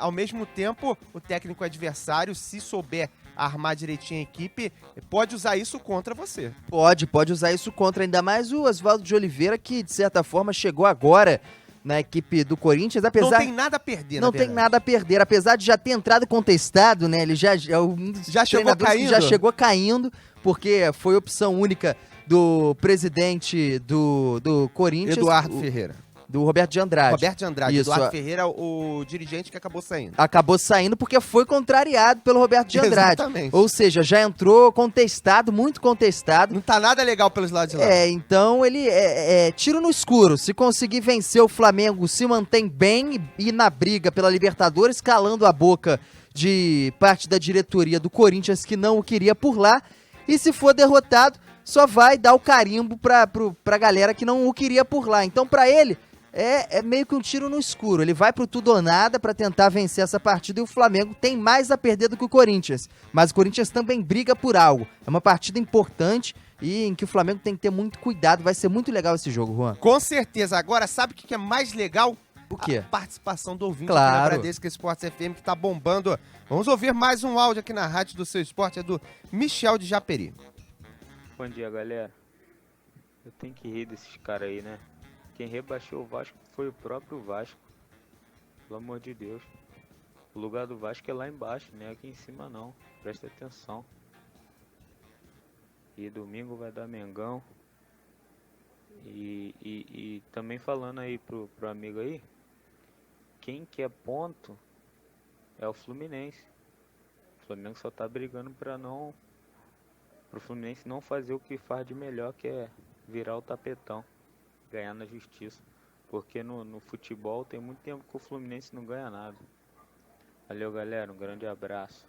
ao mesmo tempo o técnico adversário, se souber armar direitinho a equipe, pode usar isso contra você. Pode usar isso contra, ainda mais o Oswaldo de Oliveira, que de certa forma chegou agora na equipe do Corinthians, apesar... Não tem nada a perder, Não tem nada a perder, apesar de já ter entrado contestado, né, ele já chegou caindo. Já chegou caindo, porque foi opção única do presidente do Corinthians, Eduardo Ferreira. Do Roberto de Andrade. Roberto de Andrade. Isso. Eduardo Ferreira, o dirigente que acabou saindo. Acabou saindo porque foi contrariado pelo Roberto de Andrade. Exatamente. Ou seja, já entrou contestado, muito contestado. Não tá nada legal pelos lados de lá. Então ele tiro no escuro. Se conseguir vencer o Flamengo, se mantém bem e na briga pela Libertadores, calando a boca de parte da diretoria do Corinthians que não o queria por lá. E se for derrotado, só vai dar o carimbo pra galera que não o queria por lá. Então pra ele... É meio que um tiro no escuro. Ele vai pro tudo ou nada pra tentar vencer essa partida e o Flamengo tem mais a perder do que o Corinthians. Mas o Corinthians também briga por algo. É uma partida importante e em que o Flamengo tem que ter muito cuidado. Vai ser muito legal esse jogo, Juan. Com certeza. Agora, sabe o que é mais legal? O quê? A participação do ouvinte claro. aqui na Bradesco Esportes FM, que tá bombando. Vamos ouvir mais um áudio aqui na rádio do seu esporte. É do Michel de Japeri. Bom dia, galera. Eu tenho que rir desses caras aí, né? Quem rebaixou o Vasco foi o próprio Vasco. Pelo amor de Deus. O lugar do Vasco é lá embaixo, né? Aqui em cima não. Presta atenção. E domingo vai dar Mengão. E também falando aí pro amigo aí. Quem quer ponto é o Fluminense. O Flamengo só tá brigando pro Fluminense não fazer o que faz de melhor, que é virar o tapetão. Ganhar na justiça, porque no futebol tem muito tempo que o Fluminense não ganha nada. Valeu, galera, um grande abraço.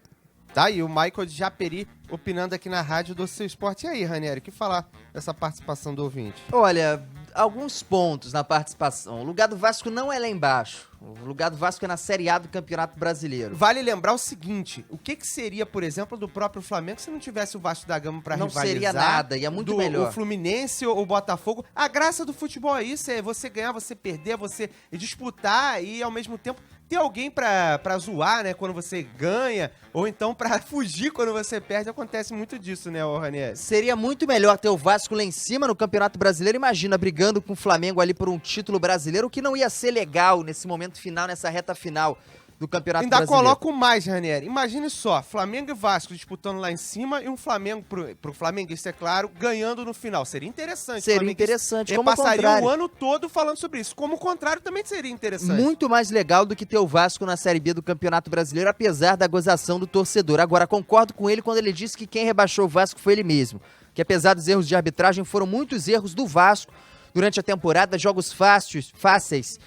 Tá aí o Michael de Japeri opinando aqui na rádio do seu esporte. E aí, Ranieri, o que falar dessa participação do ouvinte? Olha, alguns pontos na participação. O lugar do Vasco não é lá embaixo. O lugar do Vasco é na Série A do Campeonato Brasileiro. Vale lembrar o seguinte, o que seria, por exemplo, do próprio Flamengo se não tivesse o Vasco da Gama pra rivalizar? Não seria nada, e é muito melhor. O Fluminense ou o Botafogo. A graça do futebol é isso, é você ganhar, você perder, você disputar e, ao mesmo tempo, ter alguém pra zoar, né, quando você ganha, ou então pra fugir quando você perde. Acontece muito disso, né, Ranieri? Seria muito melhor ter o Vasco lá em cima no Campeonato Brasileiro. Imagina, brigando com o Flamengo ali por um título brasileiro, o que não ia ser legal nesse momento final, nessa reta final do Campeonato Brasileiro. Ainda coloco mais, Ranieri. Imagine só, Flamengo e Vasco disputando lá em cima e um Flamengo, pro flamenguista, é claro, ganhando no final. Seria interessante. Seria interessante. Como passaria o ano todo falando sobre isso. Como o contrário também seria interessante. Muito mais legal do que ter o Vasco na Série B do Campeonato Brasileiro, apesar da gozação do torcedor. Agora, concordo com ele quando ele disse que quem rebaixou o Vasco foi ele mesmo. Que apesar dos erros de arbitragem, foram muitos erros do Vasco durante a temporada, jogos fáceis,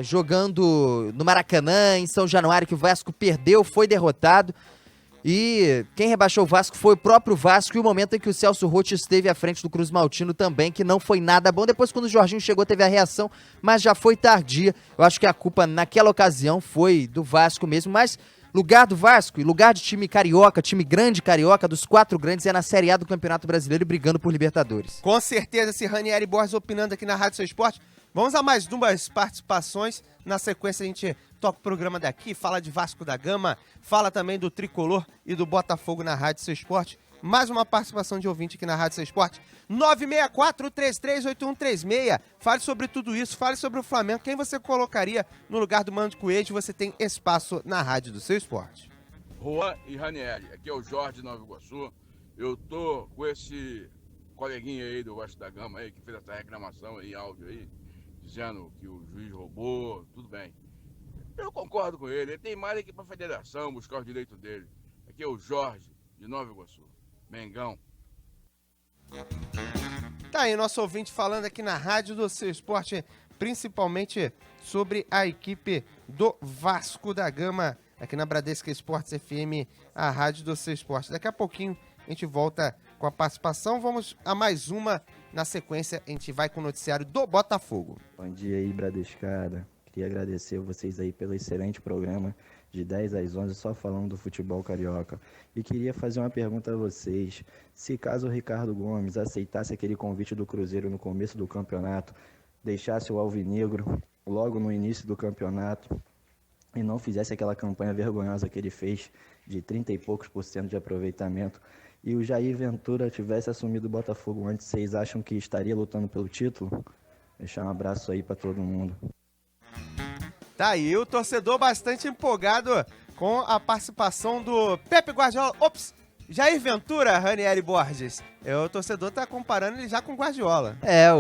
jogando no Maracanã, em São Januário, que o Vasco perdeu, foi derrotado. E quem rebaixou o Vasco foi o próprio Vasco, e o momento em que o Celso Roth esteve à frente do Cruz Maltino também, que não foi nada bom. Depois, quando o Jorginho chegou, teve a reação, mas já foi tardia. Eu acho que a culpa naquela ocasião foi do Vasco mesmo, mas lugar do Vasco e lugar de time carioca, time grande carioca, dos 4 grandes, é na Série A do Campeonato Brasileiro e brigando por Libertadores. Com certeza, esse Ranieri Borges opinando aqui na Rádio Seu Esporte. Vamos a mais 2 participações. Na sequência, a gente toca o programa daqui, fala de Vasco da Gama, fala também do Tricolor e do Botafogo na Rádio Seu Esporte. Mais uma participação de ouvinte aqui na Rádio Seu Esporte. 964-338136. Fale sobre tudo isso, fale sobre o Flamengo. Quem você colocaria no lugar do Mano de Coelho? Você tem espaço na Rádio do Seu Esporte. Juan e Ranieri, aqui é o Jorge de Nova Iguaçu. Eu tô com esse coleguinha aí do Vasco da Gama aí, que fez essa reclamação aí, áudio aí, dizendo que o juiz roubou, tudo bem. Eu concordo com ele tem mais aqui pra federação buscar os direitos dele. Aqui é o Jorge de Nova Iguaçu. Mengão. Tá aí, nosso ouvinte falando aqui na Rádio do Seu Esporte, principalmente sobre a equipe do Vasco da Gama, aqui na Bradesco Esportes FM, a Rádio do Seu Esporte. Daqui a pouquinho a gente volta com a participação, vamos a mais uma. Na sequência, a gente vai com o noticiário do Botafogo. Bom dia aí, Bradescada. Queria agradecer vocês aí pelo excelente programa de 10 às 11, só falando do futebol carioca. E queria fazer uma pergunta a vocês. Se caso o Ricardo Gomes aceitasse aquele convite do Cruzeiro no começo do campeonato, deixasse o Alvinegro logo no início do campeonato e não fizesse aquela campanha vergonhosa que ele fez de 30 e poucos % de aproveitamento, e o Jair Ventura tivesse assumido o Botafogo antes, vocês acham que estaria lutando pelo título? Deixar um abraço aí para todo mundo. Tá aí o torcedor bastante empolgado com a participação do Pepe Guardiola. Ops! Jair Ventura, Ranieri Borges. O torcedor tá comparando ele já com o Guardiola.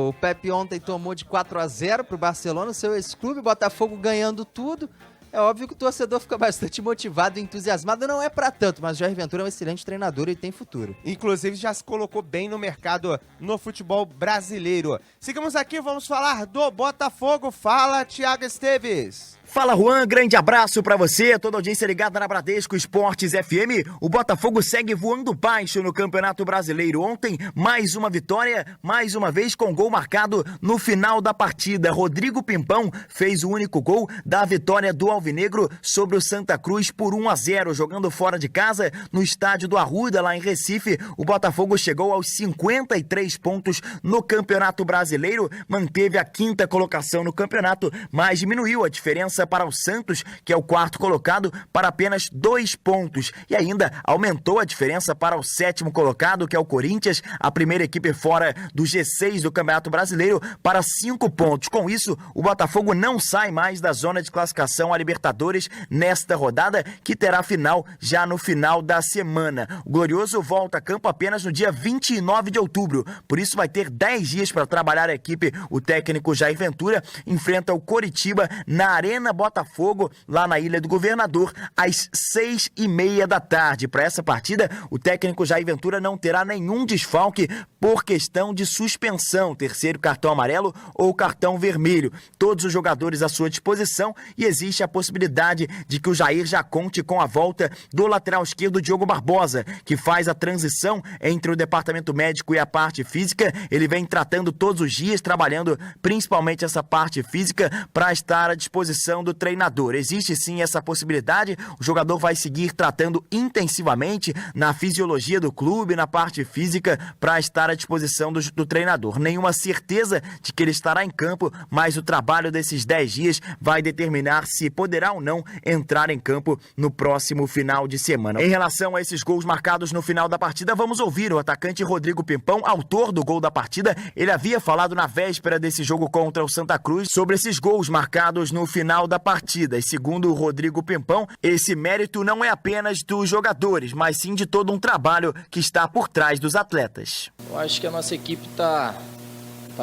O Pepe ontem tomou de 4-0 pro Barcelona, seu ex-clube, Botafogo ganhando tudo. É óbvio que o torcedor fica bastante motivado e entusiasmado. Não é pra tanto, mas o Jair Ventura é um excelente treinador e tem futuro. Inclusive já se colocou bem no mercado no futebol brasileiro. Seguimos aqui, vamos falar do Botafogo. Fala, Thiago Esteves. Fala, Juan, grande abraço pra você, toda a audiência ligada na Bradesco Esportes FM. O Botafogo segue voando baixo no Campeonato Brasileiro. Ontem, mais uma vitória, mais uma vez com gol marcado no final da partida. Rodrigo Pimpão fez o único gol da vitória do Alvinegro sobre o Santa Cruz por 1-0, jogando fora de casa no estádio do Arruda, lá em Recife. O Botafogo chegou aos 53 pontos no Campeonato Brasileiro, manteve a 5ª colocação no campeonato, mas diminuiu a diferença para o Santos, que é o 4º colocado, para apenas 2 pontos. E ainda aumentou a diferença para o 7º colocado, que é o Corinthians, a primeira equipe fora do G6 do Campeonato Brasileiro, para 5 pontos. Com isso, o Botafogo não sai mais da zona de classificação a Libertadores nesta rodada, que terá final já no final da semana. O Glorioso volta a campo apenas no dia 29 de outubro. Por isso vai ter 10 dias para trabalhar a equipe. O técnico Jair Ventura enfrenta o Coritiba na Arena Botafogo, lá na Ilha do Governador, às 6h30 da tarde. Para essa partida, o técnico Jair Ventura não terá nenhum desfalque por questão de suspensão, 3º cartão amarelo ou cartão vermelho. Todos os jogadores à sua disposição, e existe a possibilidade de que o Jair já conte com a volta do lateral esquerdo Diogo Barbosa, que faz a transição entre o departamento médico e a parte física. Ele vem tratando todos os dias, trabalhando principalmente essa parte física para estar à disposição decisão do treinador. Existe sim essa possibilidade, o jogador vai seguir tratando intensivamente na fisiologia do clube, na parte física, para estar à disposição do treinador. Nenhuma certeza de que ele estará em campo, mas o trabalho desses 10 dias vai determinar se poderá ou não entrar em campo no próximo final de semana. Em relação a esses gols marcados no final da partida, vamos ouvir o atacante Rodrigo Pimpão, autor do gol da partida. Ele havia falado na véspera desse jogo contra o Santa Cruz sobre esses gols marcados no final da partida. E segundo o Rodrigo Pimpão, esse mérito não é apenas dos jogadores, mas sim de todo um trabalho que está por trás dos atletas. Eu acho que a nossa equipe está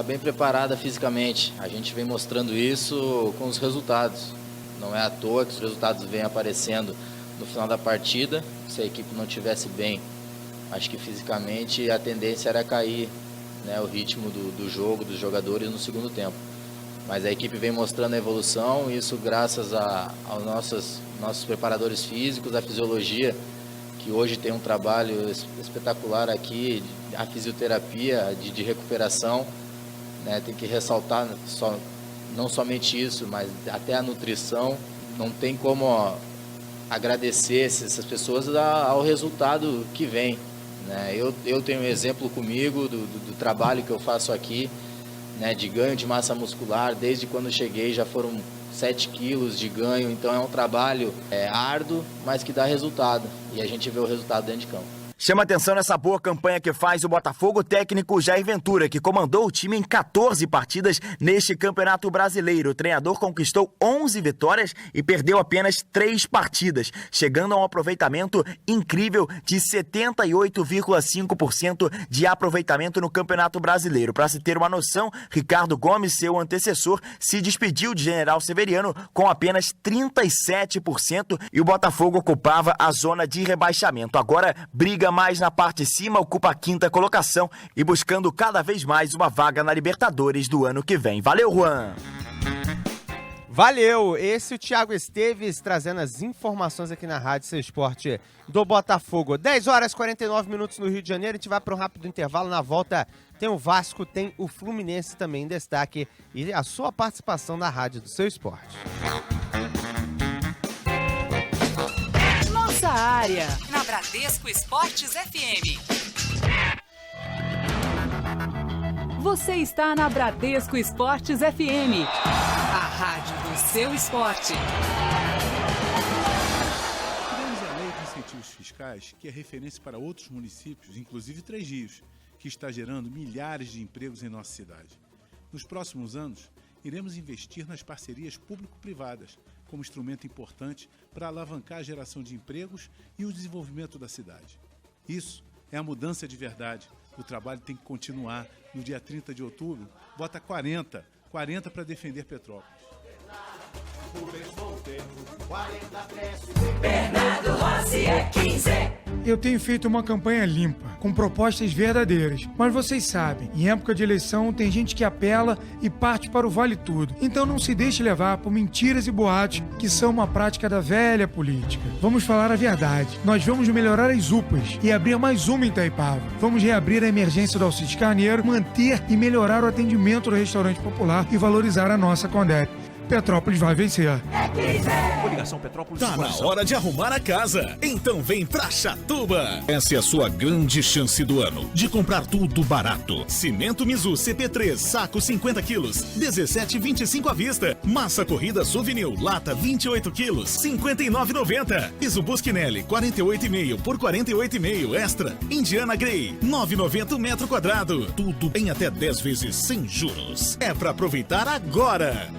bem preparada fisicamente. A gente vem mostrando isso com os resultados. Não é à toa que os resultados vêm aparecendo no final da partida. Se a equipe não estivesse bem, acho que fisicamente a tendência era cair, né, o ritmo do jogo, dos jogadores no segundo tempo. Mas a equipe vem mostrando a evolução, isso graças aos nossos preparadores físicos, a fisiologia, que hoje tem um trabalho espetacular aqui, a fisioterapia de recuperação, né, tem que ressaltar não somente isso, mas até a nutrição. Não tem como agradecer essas pessoas ao resultado que vem, né? Eu tenho um exemplo comigo do trabalho que eu faço aqui, né, de ganho de massa muscular. Desde quando cheguei já foram 7 quilos de ganho, então é um trabalho árduo, mas que dá resultado, e a gente vê o resultado dentro de campo. Chama atenção nessa boa campanha que faz o Botafogo, o técnico Jair Ventura, que comandou o time em 14 partidas neste Campeonato Brasileiro. O treinador conquistou 11 vitórias e perdeu apenas 3 partidas, chegando a um aproveitamento incrível de 78,5% de aproveitamento no Campeonato Brasileiro. Para se ter uma noção, Ricardo Gomes, seu antecessor, se despediu de General Severiano com apenas 37% e o Botafogo ocupava a zona de rebaixamento. Agora briga mais na parte de cima, ocupa a 5ª colocação e buscando cada vez mais uma vaga na Libertadores do ano que vem. Valeu, Juan! Valeu! Esse é o Thiago Esteves trazendo as informações aqui na Rádio Seu Esporte do Botafogo. 10 horas e 49 minutos no Rio de Janeiro, a gente vai para um rápido intervalo. Na volta tem o Vasco, tem o Fluminense também em destaque e a sua participação na Rádio do Seu Esporte. Nossa área, na Bradesco Esportes FM. Você está na Bradesco Esportes FM, a rádio do seu esporte. Temos a Lei de Incentivos Fiscais, que é referência para outros municípios, inclusive Três Rios, que está gerando milhares de empregos em nossa cidade. Nos próximos anos, iremos investir nas parcerias público-privadas, como instrumento importante para alavancar a geração de empregos e o desenvolvimento da cidade. Isso é a mudança de verdade. O trabalho tem que continuar. No dia 30 de outubro, vota 40 para defender Petrópolis. Bernardo Rossi é 15. Eu tenho feito uma campanha limpa, com propostas verdadeiras. Mas vocês sabem, em época de eleição tem gente que apela e parte para o vale tudo. Então não se deixe levar por mentiras e boatos que são uma prática da velha política. Vamos falar a verdade. Nós vamos melhorar as UPAs e abrir mais uma em Itaipava. Vamos reabrir a emergência do Alcides Carneiro, manter e melhorar o atendimento do restaurante popular e valorizar a nossa Condep. Petrópolis vai vencer. Coligação Petrópolis. Tá na hora de arrumar a casa. Então vem pra Chatuba. Essa é a sua grande chance do ano de comprar tudo barato. Cimento Mizu CP3, saco 50 quilos, 17,25 à vista. Massa corrida Souvenir, lata 28 quilos, 59,90. Piso Busquinelli, 48,5 por 48,5 extra. Indiana Grey, 9,90 metro quadrado. Tudo em até 10 vezes sem juros. É pra aproveitar agora.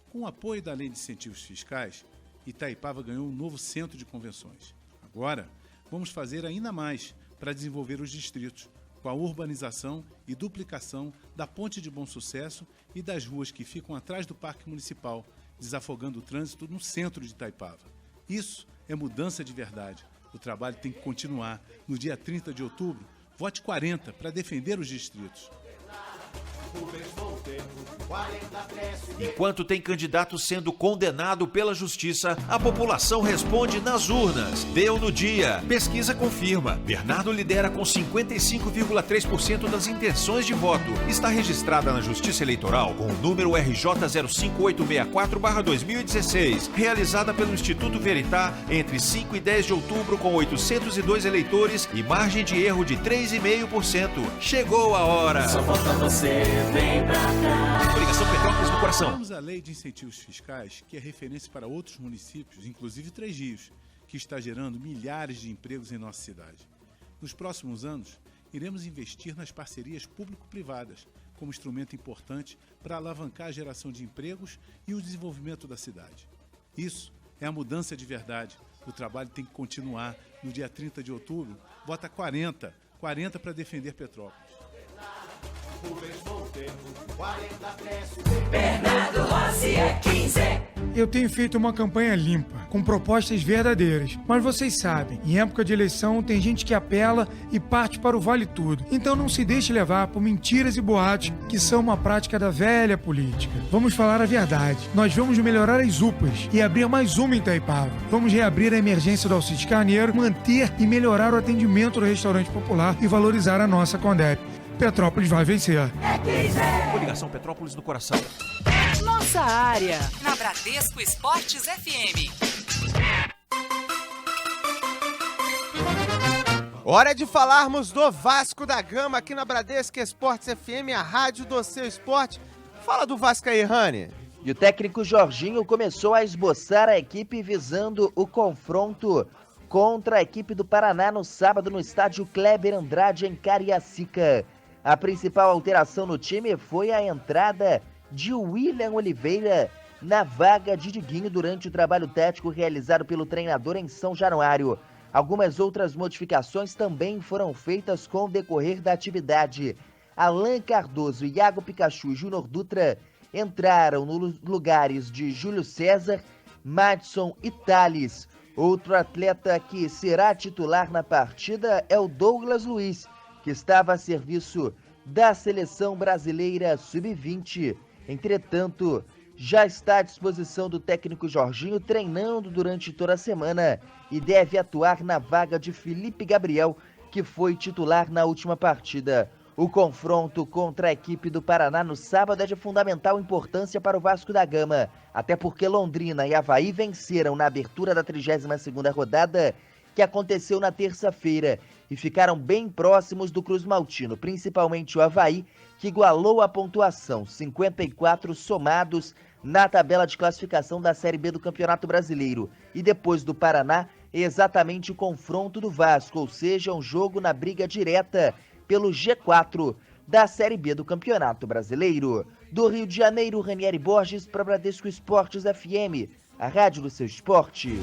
Com o apoio da Lei de Incentivos Fiscais, Itaipava ganhou um novo centro de convenções. Agora, vamos fazer ainda mais para desenvolver os distritos, com a urbanização e duplicação da Ponte de Bom Sucesso e das ruas que ficam atrás do Parque Municipal, desafogando o trânsito no centro de Itaipava. Isso é mudança de verdade. O trabalho tem que continuar. No dia 30 de outubro, vote 40 para defender os distritos. Enquanto tem candidato sendo condenado pela justiça, a população responde nas urnas. Deu no dia. Pesquisa confirma. Bernardo lidera com 55,3% das intenções de voto. Está registrada na Justiça Eleitoral com o número RJ 05864/2016, realizada pelo Instituto Veritá entre 5 e 10 de outubro com 802 eleitores e margem de erro de 3,5%. Chegou a hora. Só falta você, vem pra cá. Coligação Petrópolis no coração. Temos a Lei de Incentivos Fiscais, que é referência para outros municípios, inclusive Três Rios, que está gerando milhares de empregos em nossa cidade. Nos próximos anos, iremos investir nas parcerias público-privadas, como instrumento importante para alavancar a geração de empregos e o desenvolvimento da cidade. Isso é a mudança de verdade. O trabalho tem que continuar. No dia 30 de outubro, vota 40 para defender Petrópolis. Bernardo Rossi é 15. Eu tenho feito uma campanha limpa, com propostas verdadeiras. Mas vocês sabem, em época de eleição tem gente que apela e parte para o vale tudo. Então não se deixe levar por mentiras e boatos que são uma prática da velha política. Vamos falar a verdade. Nós vamos melhorar as UPAs e abrir mais uma em Itaipava. Vamos reabrir a emergência do Alcides Carneiro, manter e melhorar o atendimento do restaurante popular e valorizar a nossa Condep. Petrópolis vai vencer. Coligação Petrópolis no coração. Nossa área, na Bradesco Esportes FM. Hora de falarmos do Vasco da Gama aqui na Bradesco Esportes FM, a rádio do seu esporte. Fala do Vasco aí, Rani. E o técnico Jorginho começou a esboçar a equipe visando o confronto contra a equipe do Paraná no sábado no estádio Kleber Andrade em Cariacica. A principal alteração no time foi a entrada de William Oliveira na vaga de Diguinho durante o trabalho tático realizado pelo treinador em São Januário. Algumas outras modificações também foram feitas com o decorrer da atividade. Alan Cardoso, Iago Pikachu e Júnior Dutra entraram nos lugares de Júlio César, Madison e Thales. Outro atleta que será titular na partida é o Douglas Luiz, que estava a serviço da Seleção Brasileira Sub-20. Entretanto, já está à disposição do técnico Jorginho, treinando durante toda a semana e deve atuar na vaga de Felipe Gabriel, que foi titular na última partida. O confronto contra a equipe do Paraná no sábado é de fundamental importância para o Vasco da Gama, até porque Londrina e Avaí venceram na abertura da 32ª rodada, que aconteceu na terça-feira, e ficaram bem próximos do Cruz Maltino, principalmente o Avaí, que igualou a pontuação, 54 somados na tabela de classificação da Série B do Campeonato Brasileiro. E depois do Paraná, exatamente o confronto do Vasco, ou seja, um jogo na briga direta pelo G4 da Série B do Campeonato Brasileiro. Do Rio de Janeiro, Ranieri Borges para Bradesco Esportes FM, a rádio do seu esporte.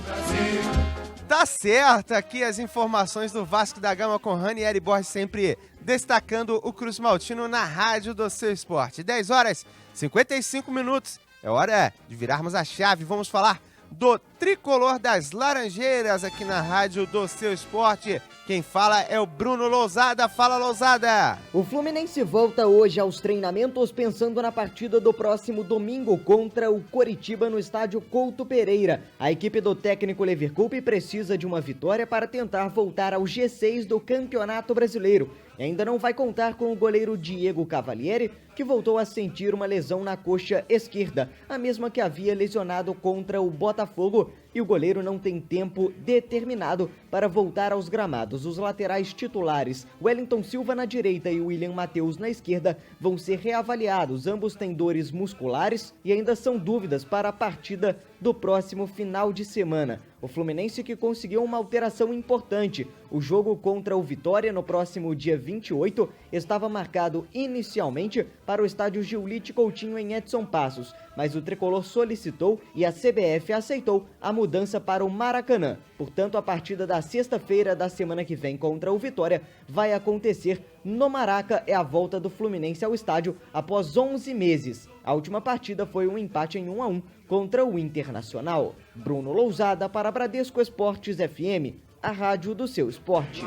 Tá certo, aqui as informações do Vasco da Gama com Ranieri Borges, sempre destacando o Cruz Maltino na rádio do seu esporte. 10 horas 55 minutos, é hora de virarmos a chave, vamos falar do Tricolor das Laranjeiras aqui na rádio do seu esporte. Quem fala é o Bruno Lousada. Fala, Lousada! O Fluminense volta hoje aos treinamentos pensando na partida do próximo domingo contra o Coritiba no estádio Couto Pereira. A equipe do técnico Lever Coupe precisa de uma vitória para tentar voltar ao G6 do Campeonato Brasileiro. E ainda não vai contar com o goleiro Diego Cavalieri, que voltou a sentir uma lesão na coxa esquerda, a mesma que havia lesionado contra o Botafogo, e o goleiro não tem tempo determinado para voltar aos gramados. Os laterais titulares, Wellington Silva na direita e William Matheus na esquerda, vão ser reavaliados. Ambos têm dores musculares e ainda são dúvidas para a partida do próximo final de semana. O Fluminense que conseguiu uma alteração importante. O jogo contra o Vitória no próximo dia 28 estava marcado inicialmente para o estádio Giulite Coutinho em Edson Passos, mas o tricolor solicitou e a CBF aceitou a mudança para o Maracanã. Portanto, a partida da sexta-feira da semana que vem contra o Vitória vai acontecer no Maraca. É a volta do Fluminense ao estádio após 11 meses. A última partida foi um empate em 1-1 contra o Internacional. Bruno Lousada para Bradesco Esportes FM, a rádio do seu esporte.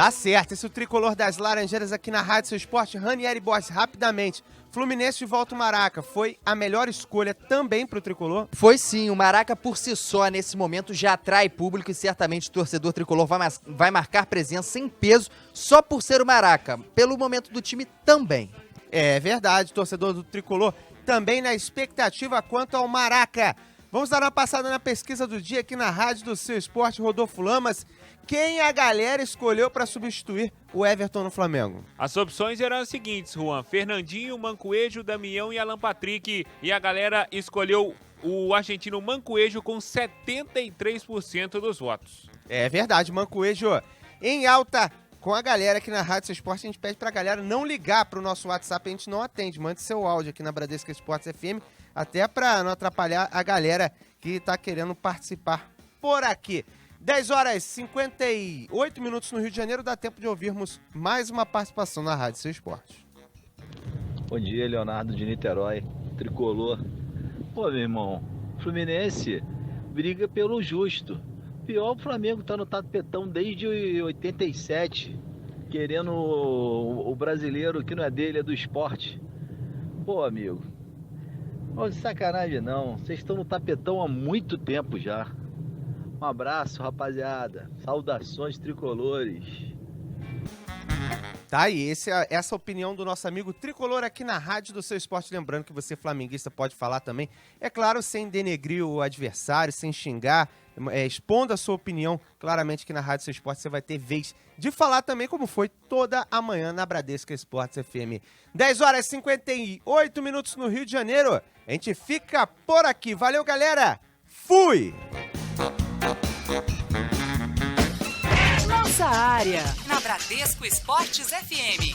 Tá certo, esse é o Tricolor das Laranjeiras aqui na Rádio Seu Esporte. Ranieri Borges, rapidamente. Fluminense de volta ao Maraca, foi a melhor escolha também pro Tricolor? Foi sim, o Maraca por si só nesse momento já atrai público e certamente o torcedor Tricolor vai marcar presença em peso só por ser o Maraca, pelo momento do time também. É verdade, torcedor do Tricolor também na expectativa quanto ao Maraca. Vamos dar uma passada na pesquisa do dia aqui na Rádio do Seu Esporte, Rodolfo Lamas. Quem a galera escolheu para substituir o Everton no Flamengo? As opções eram as seguintes, Juan: Fernandinho, Mancoejo, Damião e Alan Patrick. E a galera escolheu o argentino Mancoejo com 73% dos votos. É verdade, Mancoejo em alta com a galera aqui na Rádio Seu Esporte. A gente pede pra galera não ligar pro nosso WhatsApp, a gente não atende. Mande seu áudio aqui na Bradesco Esportes FM, até pra não atrapalhar a galera que tá querendo participar por aqui. 10 horas e 58 minutos no Rio de Janeiro, dá tempo de ouvirmos mais uma participação na Rádio Seu Esporte. Bom dia, Leonardo de Niterói, Tricolor. Pô, meu irmão, Fluminense briga pelo justo. Pior, o Flamengo tá no tapetão desde 87, querendo o brasileiro que não é dele, é do esporte. Pô, amigo, não de sacanagem não, vocês estão no tapetão há muito tempo já. Um abraço, rapaziada. Saudações tricolores. Tá aí, essa opinião do nosso amigo Tricolor aqui na Rádio do Seu Esporte. Lembrando que você, flamenguista, pode falar também. É claro, sem denegrir o adversário, sem xingar, expondo a sua opinião. Claramente que na Rádio do Seu Esporte você vai ter vez de falar também, como foi toda a manhã na Bradesco Esportes FM. 10 horas e 58 minutos no Rio de Janeiro. A gente fica por aqui. Valeu, galera. Fui! Nossa área, na Bradesco Esportes FM.